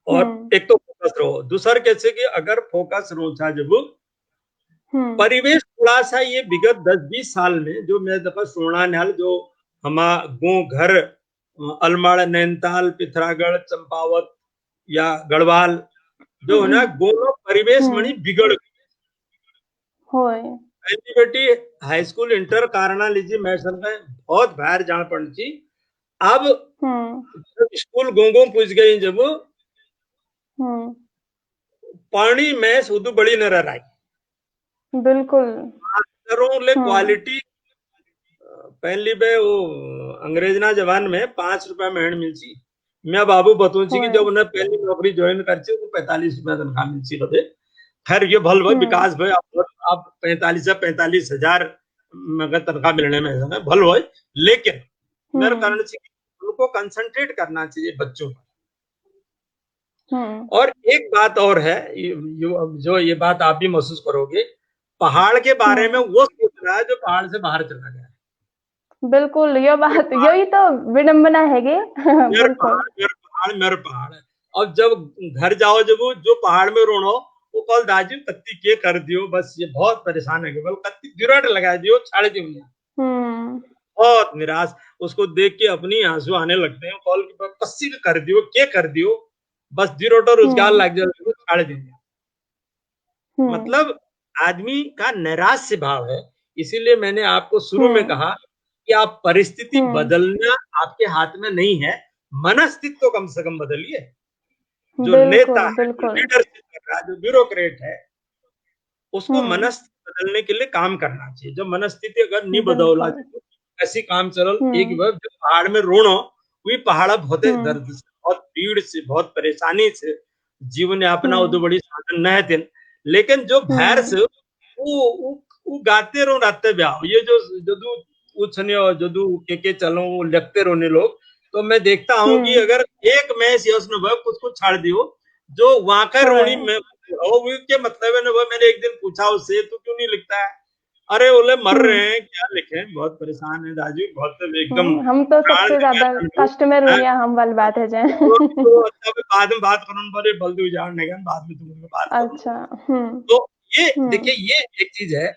और एक तो फोकस रहो, दूसरा कैसे कि अगर फोकस रहो जब परिवेश थोड़ा सा ये विगत 10-20 साल में जो मैं दफा सोना नाल जो हमारा गो घर अलमाड़ नैनीताल पिथौरागढ़ चंपावत या गढ़वाल जो है ना गोनो परिवेश मणि बिगड़ गई। बेटी हाई स्कूल इंटर कारणा लीजिए मैं बहुत बाहर जान पड़ी। अब स्कूल गोंगो पूछ गई जब पानी में शुद्ध बड़ी न रही। बिल्कुल ले क्वालिटी पहली बे वो अंग्रेज ना जवान में 5 रुपया महीने मिलती। मैं बाबू बतूँ कि जब उन्हें पहली नौकरी ज्वाइन कर 45 रुपया तनख्वाह मिलती बदे, खैर ये भल भाई विकास भाई आप 45 से 45,000 तनख्वाह मिलने में भल भाई, लेकिन मेरे कारण से उनको कंसंट्रेट करना चाहिए बच्चों पर। और एक बात और है, जो ये बात आप भी महसूस करोगे, पहाड़ के बारे में वो सोच रहा है जो पहाड़ से बाहर चला गया है। बिल्कुल, ये बात यही तो विडंबना है गे। बिल्कुल, मेरे पहाड़ है। अब जब घर जाओ, जब वो जो पहाड़ में रोनो वो कल दाजू कत्ती के कर दियो, बस ये बहुत परेशान है, केवल कत्ती गिराट लगा दियो, छाड़ दियो, बहुत निराश। उसको देख के अपनी आंसू आने लगते हैं, कॉल कस्सी कर दियो, के कर दियो, बस जीरोटर रोजगार लग जाए, छाड़ देंगे। मतलब आदमी का नैराश्य भाव है। इसीलिए मैंने आपको शुरू में कहा कि आप परिस्थिति बदलना आपके हाथ में नहीं है, मनस्थिति तो कम से कम बदलिए। जो नेता है, जो लीडरशिप कर रहा है, जो ब्यूरोक्रेट है, उसको मनस्थिति बदलने के लिए काम करना चाहिए। जब मनस्थिति अगर नहीं बदला ऐसी काम चल एक बार जो पहाड़ में रोनो, वही पहाड़ बहुत दर्द से, बहुत पीड़ से, बहुत परेशानी से जीवन यापना वो तो बड़ी साधन न है। लेकिन जो भैर से वो गाते रहो राते ब्याह, ये जो जदू उछने और जदू के चलो लगते रोने लोग, तो मैं देखता हूँ कि अगर एक मैच कुछ कुछ छाड़ दियो जो वहां का रोनी में के मतलब है ना, वो मैंने एक दिन पूछा उससे, तू क्यों नहीं लिखता है? अरे बोले मर रहे हैं, क्या लिखे, बहुत परेशान है राजू, बहुत एकदम। हम तो सबसे ज्यादा कष्ट में रोनिया हम वाली बात है जाए। तो बाद में बात करूँ, बड़े बल्दू जान बाद में तुमसे बात। अच्छा, तो ये देखिए, ये एक चीज है।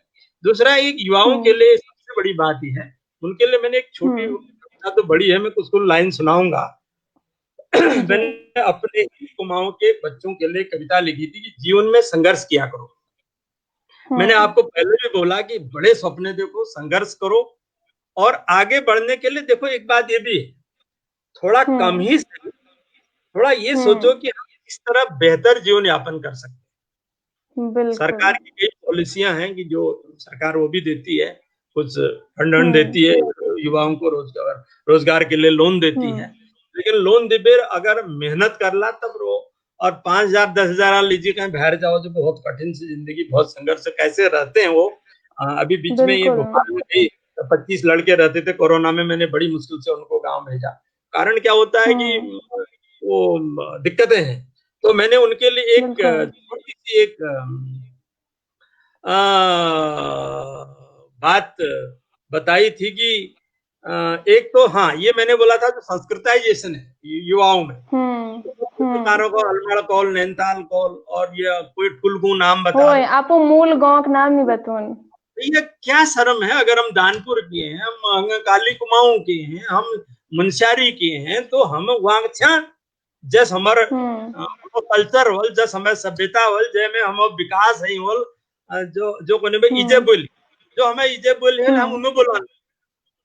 दूसरा, एक युवाओं के लिए सबसे बड़ी बात ही है, उनके लिए मैंने एक छोटी तो बड़ी है, मैं उसको लाइन सुनाऊंगा। मैंने अपने ही कुमाऊं के बच्चों के लिए कविता लिखी थी कि जीवन में संघर्ष किया करो। मैंने आपको पहले भी बोला कि बड़े सपने देखो, संघर्ष करो, और आगे बढ़ने के लिए देखो एक बात ये भी है, थोड़ा कम ही सही, थोड़ा ये सोचो कि हम किस तरह बेहतर जीवन यापन कर सकते हैं। सरकार की कई पॉलिसियां हैं कि जो सरकार वो भी देती है, कुछ फंड देती है, युवाओं को रोजगार के लिए लोन देती है, लेकिन लोन दे अगर मेहनत कर ला तब रो, और 5,000 10,000 लीजिए कहीं बाहर जाओ, जो बहुत कठिन सी जिंदगी, बहुत संघर्ष कैसे रहते हैं वो। अभी बीच में ये भोपाल में भी 25 लड़के रहते थे कोरोना में, मैंने बड़ी मुश्किल से उनको गांव भेजा। कारण क्या होता है कि वो दिक्कतें हैं, तो मैंने उनके लिए एक छोटी सी एक बात बताई थी कि एक तो हाँ, ये मैंने बोला था जो संस्कृताइजेशन है युवाओं में, प्रकारों को अलमड़ कॉल, नैनीताल कॉल, और ये कोई ठुलगू नाम बता, आप मूल गांव का नाम नहीं बताओ। ये क्या शर्म है? अगर हम दानपुर के हैं, हम काली कुमाऊं के हैं, हम मुंशियारी के हैं, तो हम वहां जस हमारे कल्चर होल, जस हमारे सभ्यता होल, जैमें हम विकास है होल, जो कोने में इजे बोली, जो हमें इजे बोली है हम उन्हें बोला।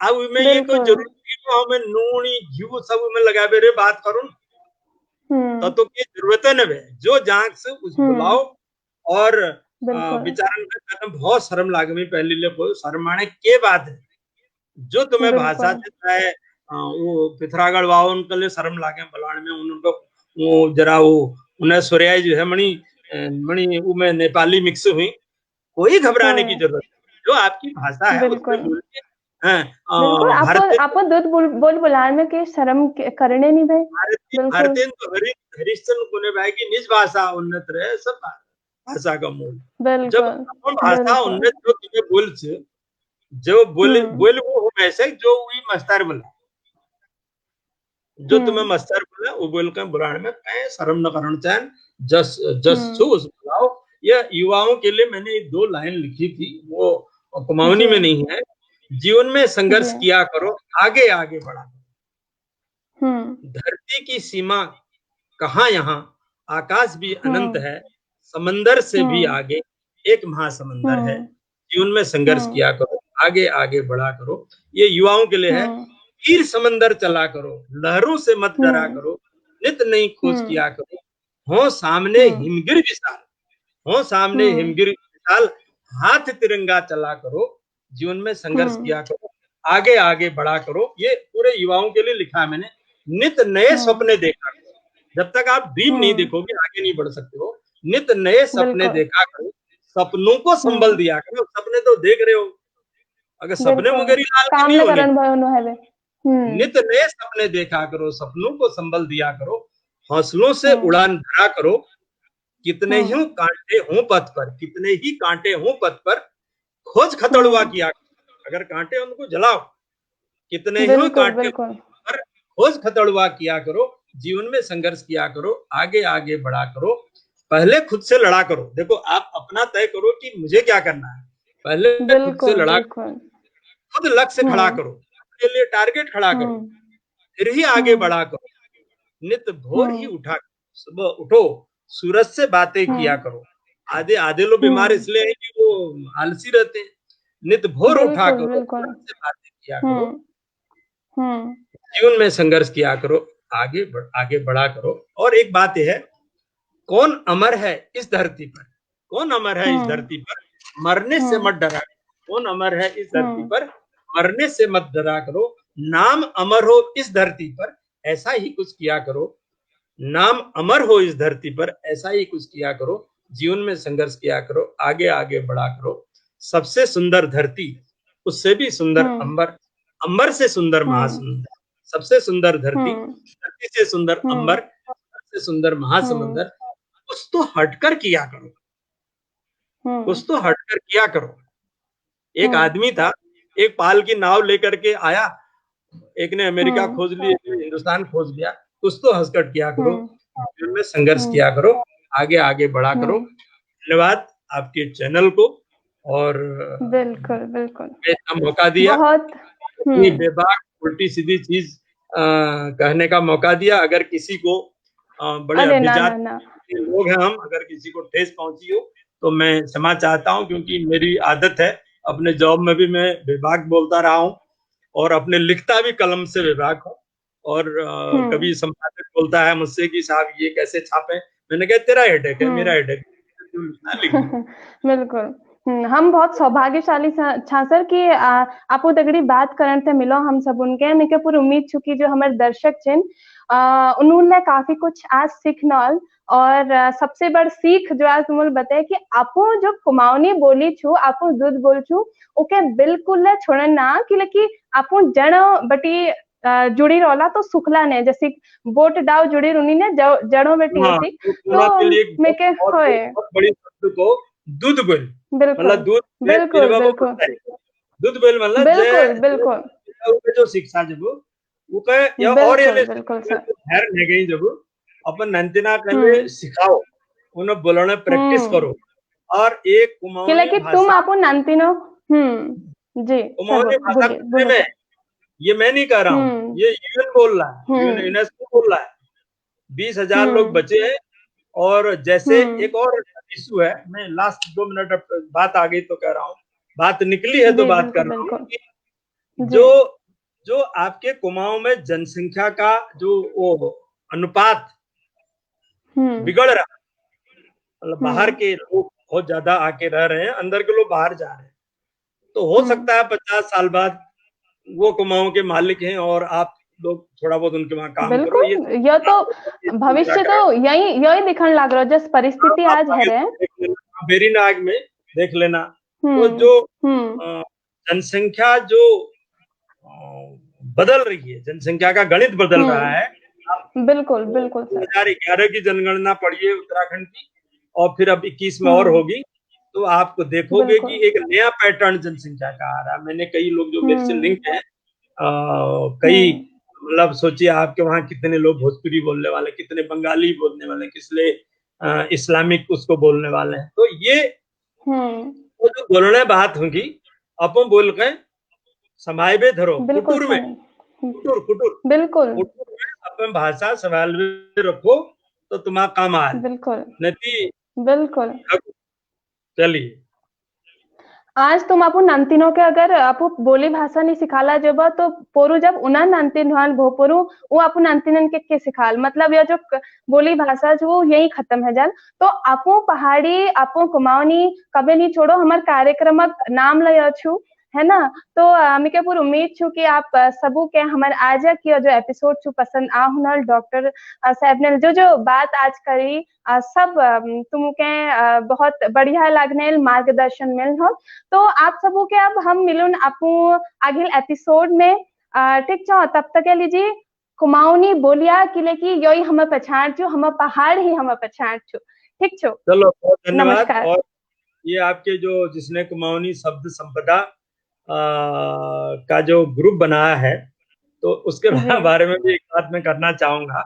अब में ये कोई जरूरी तो हमें नून घी सब में लगा रे बात करूं, तो की जरूरत है न, जो जांच से उस बुलाओ। और विचारण में बहुत शर्म लागे में पहले ले शर्माने के बाद है, जो तुम्हें भाषा देता है वो पिथरागढ़ वाओ उनके लिए शर्म लागे बलाण में, उनको वो जरा वो उन्हें सूर्याई जो है मणि वो में नेपाली मिक्स हुई, कोई घबराने की जरूरत नहीं, जो आपकी भाषा है उसमें बोलिए। आपको दूध बोल बुलाने में के शर्म करने नहीं भाई। भारतीय तो हरिश्चंद्र कोने भाई की निज भाषा उन्नत रहे, सब भाषा का मूल। जब अपन भाषा उन्नत जो तुम्हें बोल से जो बोल वो वैसे जो वही मस्तर बोला, जो तुम्हें मस्तर बोला वो बोल कर बुलाने में कहीं शर्म न करना चाहिए, जस जस बुलाओ। ये युवाओं के लिए मैंने 2 लाइन लिखी थी, वो कुमाऊनी में नहीं है। जीवन में संघर्ष किया करो, आगे आगे बढ़ा करो, धरती की सीमा कहाँ यहाँ, आकाश भी अनंत है, समंदर से भी आगे एक महासमंदर है, जीवन में संघर्ष किया करो, आगे आगे बढ़ा करो। ये युवाओं के लिए है। तीर समंदर चला करो, लहरों से मत डरा करो, नित नई खोज किया करो, हो सामने हिमगिर विशाल, हो सामने हिमगिर विशाल, हाथ तिरंगा चला करो, जीवन में संघर्ष किया करो, आगे आगे बढ़ा करो। ये पूरे युवाओं के लिए लिखा है मैंने। नित नए सपने देखा करो, जब तक आप ड्रीम नहीं देखोगे आगे नहीं बढ़ सकते हो। नित नए सपने देखा करो, सपनों को संबल दिया करो। सपने तो देख रहे हो, अगर सपने मुंगेरी लाल के नहीं होने, नित नए सपने देखा करो, सपनों को संबल दिया करो, हौसलों से उड़ान भरा करो। कितने ही कांटे हों पथ पर, कितने ही कांटे हों पथ पर, खोज खतड़ुआ किया करो। अगर कांटे उनको जलाओ, कितने ही कांटे पर खोज खतड़ुआ किया करो। जीवन में संघर्ष किया करो, आगे आगे बढ़ा करो, पहले खुद से लड़ा करो। देखो, आप अपना तय करो कि मुझे क्या करना है, पहले खुद से लड़ा करो, खुद लक्ष्य खड़ा करो, उसके लिए टारगेट खड़ा करो, फिर ही आगे बढ़ा करो। नित भोर ही उठा, सुबह उठो, सूरज से बातें किया करो। आधे लोग बीमार इसलिए हैं कि वो आलसी रहते हैं। नित भोर उठा करो, सूरज से बातें किया करो, जीवन में संघर्ष किया करो, आगे बढ़ा करो। और एक बात यह है, कौन अमर है इस धरती पर, कौन अमर है इस धरती पर, मरने से मत डरा। कौन अमर है इस धरती पर, मरने से मत डरा करो। नाम अमर हो इस धरती पर, ऐसा ही कुछ किया करो। नाम अमर हो इस धरती पर, ऐसा ही कुछ किया करो। जीवन में संघर्ष किया करो, आगे आगे बढ़ा करो। सबसे सुंदर धरती, उससे भी सुंदर अंबर, अंबर से सुंदर महासमुंदर। सबसे सुंदर धरती, धरती से सुंदर अंबर, सबसे सुंदर महासमुंदर। कुछ तो हटकर किया करो, कुछ तो हटकर किया करो। एक आदमी था, एक पाल की नाव लेकर के आया, एक ने अमेरिका खोज लिया, एक ने हिंदुस्तान खोज लिया। कुछ तो हंसकर किया करो, जीवन में संघर्ष किया करो, आगे आगे बढ़ा करो। धन्यवाद आपके चैनल को, और बिल्कुल बिल्कुल इतना मौका दिया, इतनी बेबाक उल्टी सीधी चीज कहने का मौका दिया। अगर किसी को बड़े अभिजात लोग हैं हम, अगर किसी को ठेस पहुंची हो तो मैं क्षमा चाहता हूं, क्योंकि मेरी आदत है, अपने जॉब में भी मैं बेबाक बोलता रहा हूं, और अपने लिखता भी कलम से बेबाक हूं। और कभी संपादक बोलता है मुझसे कि साहब ये कैसे छापे, मैंने कहा तेरा हेडेक है, मेरा हेडेक बिल्कुल। हम बहुत सौभाग्यशाली छा सर कि आपो दगड़ी बात करन से मिलो हम सब उनके। मैं पूरी उम्मीद छु कि जो हमारे दर्शक छिन उन्होंने काफी कुछ आज सीखनल। और सबसे बड़ सीख जो आज तुम बताए कि आपो जो कुमाऊनी बोली छु, आपो दूध बोल छु, ओके बिल्कुल छोड़न ना कि लेकिन आपो जड़ बटी जुड़ी रोला तो सुखला ने, जैसे बोट डाव जुड़ी रुनी ने जड़ों बेटी होती। तो मैं के होए बड़ी शब्द को दूध बोल, मतलब दूध बिल्कुल बिल्कुल दूध बोल मतलब बिल्कुल बिल्कुल जो शिक्षा जब वो कहे और ये खैर नहीं गई, जब अपन नंतिना कहे सिखाओ, उन्हें बोलने प्रैक्टिस करो। और एक कुमाऊनी भाषा, तुम आपो नंतिनो जी कुमाऊनी भाषा में, ये मैं नहीं कह रहा हूँ, ये यूएन बोल रहा है, यूनेस्को बोल रहा है। 20,000 लोग बचे हैं। और जैसे एक और इशू है, मैं लास्ट 2 मिनट बात आ गई तो कह रहा हूँ, बात निकली है तो बात कर रहा हूँ कि जो आपके कुमाऊं में जनसंख्या का जो वो अनुपात बिगड़ रहा है, मतलब बाहर के लोग बहुत ज्यादा आके रह रहे हैं, अंदर के लोग बाहर जा रहे हैं। तो हो सकता है 50 साल बाद वो कुमाऊं के मालिक हैं और आप लोग थोड़ा बहुत उनके वहां काम करो। ये तो भविष्य तो यही दिखने लग रहा है, जिस परिस्थिति आज है बेरीनाग में देख लेना। तो जो जनसंख्या जो बदल रही है, जनसंख्या का गणित बदल रहा है। बिल्कुल बिल्कुल 2011 की जनगणना पढ़िए उत्तराखंड की, और फिर अब 21 में और होगी, तो आप देखोगे कि एक नया पैटर्न जनसंख्या का आ रहा है। मैंने कई लोग जो मेरे से लिंक है, कई मतलब सोचिए आपके वहां कितने लोग भोजपुरी बोलने वाले, कितने बंगाली बोलने वाले, किसले इस्लामिक उसको बोलने वाले हैं। तो ये तो जो बोलने बात होगी, अपन बोल के समाये धरो कुटुर में, कुटुर बिल्कुल अपन भाषा सवाल में रखो तो तुम्हारा काम आए, बिल्कुल नहीं बिल्कुल। चलिए, आज तुम आपको नंतिनो के अगर आपको बोली भाषा नहीं सिखाला जब, तो पोरू जब उना नंतिन हाल भोपोरू वो आपको नंतिनन के सिखाल, मतलब ये जो बोली भाषा जो यही खत्म है जाल। तो आपो पहाड़ी, आपो कुमाऊनी कभी नहीं छोड़ो। हमारे कार्यक्रम नाम लिया छु है ना। तो मिके पूरी उम्मीद छु कि आप सबू के हमारे आज की जो एपिसोड छु पसंद आ हुनल। डॉक्टर साहब ने जो बात आज करी सब तुमके बहुत बढ़िया लागने मार्गदर्शन मिल हो। तो आप सबू के अब हम मिलुन अपू आगे एपिसोड में। ठीक छो, तब तक के लीजिए कुमाऊनी बोलिया किले की यही हमें पहचान छु, हम पहाड़ ही हमें पहचान छु। ठीक छो, चलो बहुत धन्यवाद। नमस्कार। और ये आपके जो जिसने कुमाऊनी शब्द संपदा का जो ग्रुप बनाया है, तो उसके बारे में भी एक बात मैं करना चाहूंगा।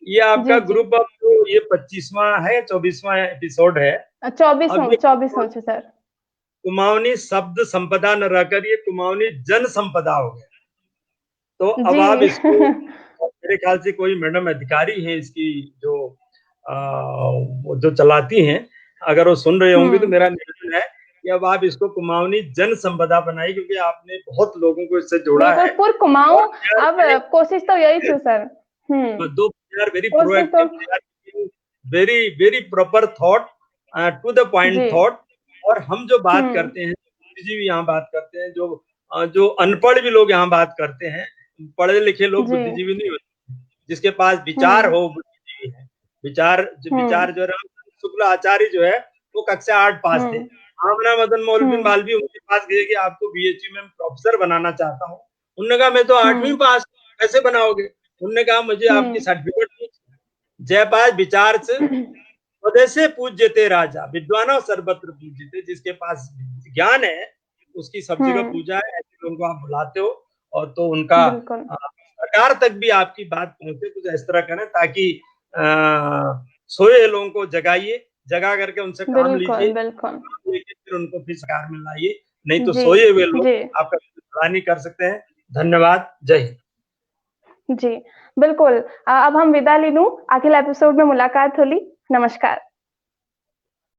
ये आपका ग्रुप अब तो ये 25वां है, 24वां एपिसोड है। 24वां सर। कुमाऊनी शब्द संपदा न रहकर ये कुमाऊनी जन संपदा हो गया। तो अब आप इसको मेरे ख्याल से कोई मैडम अधिकारी है इसकी जो चलाती हैं, अगर वो सुन रहे होंगे तो मेरा निवेदन है कि अब आप इसको कुमाऊनी जन संपदा बनाइए, क्योंकि आपने बहुत लोगों को इससे जोड़ा है। पूर कुमाऊं अब कोशिश तो यही थी सर। दो very proactive, very very proper thought, to the point thought. और हम जो बात करते हैं, जी भी यहाँ बात करते हैं, जो अनपढ़ भी लोग यहाँ बात करते हैं, पढ़े लिखे लोग बुद्धिजीवी नहीं होते। जिसके पास विचार हो बुद्धिजीवी है। विचार जो राम शुक्ल आचार्य जो है वो कक्षा 8 पास थे। आमना मदन मौलवी उनके पास गए कि आपको बीएचयू में प्रोफेसर बनाना चाहता हूँ। उन्होंने कहा मैं तो 8वीं पास, कैसे बनाओगे? उन्होंने कहा मुझे आपकी सर्टिफिकेट। जयपाल विचार से स्वदेशे पूज्यते राजा, विद्वानों सर्वत्र पूज्यते। जिसके पास ज्ञान है उसकी सब जगह पूजा है। ऐसे लोगों को आप बुलाते हो, और तो उनका सरकार तक भी आपकी बात पहुंचे। कुछ इस तरह करें ताकि सोए लोगों को जगाइए, जगा करके उनसे काम लीजिए, फिर उनको फिर सरकार में लाइए। नहीं तो सोए हुए लोग आपका भला नहीं कर सकते हैं। धन्यवाद, जय हिंद। जी बिल्कुल। अब हम विदा ले लूं, अगले एपिसोड में मुलाकात होली। नमस्कार।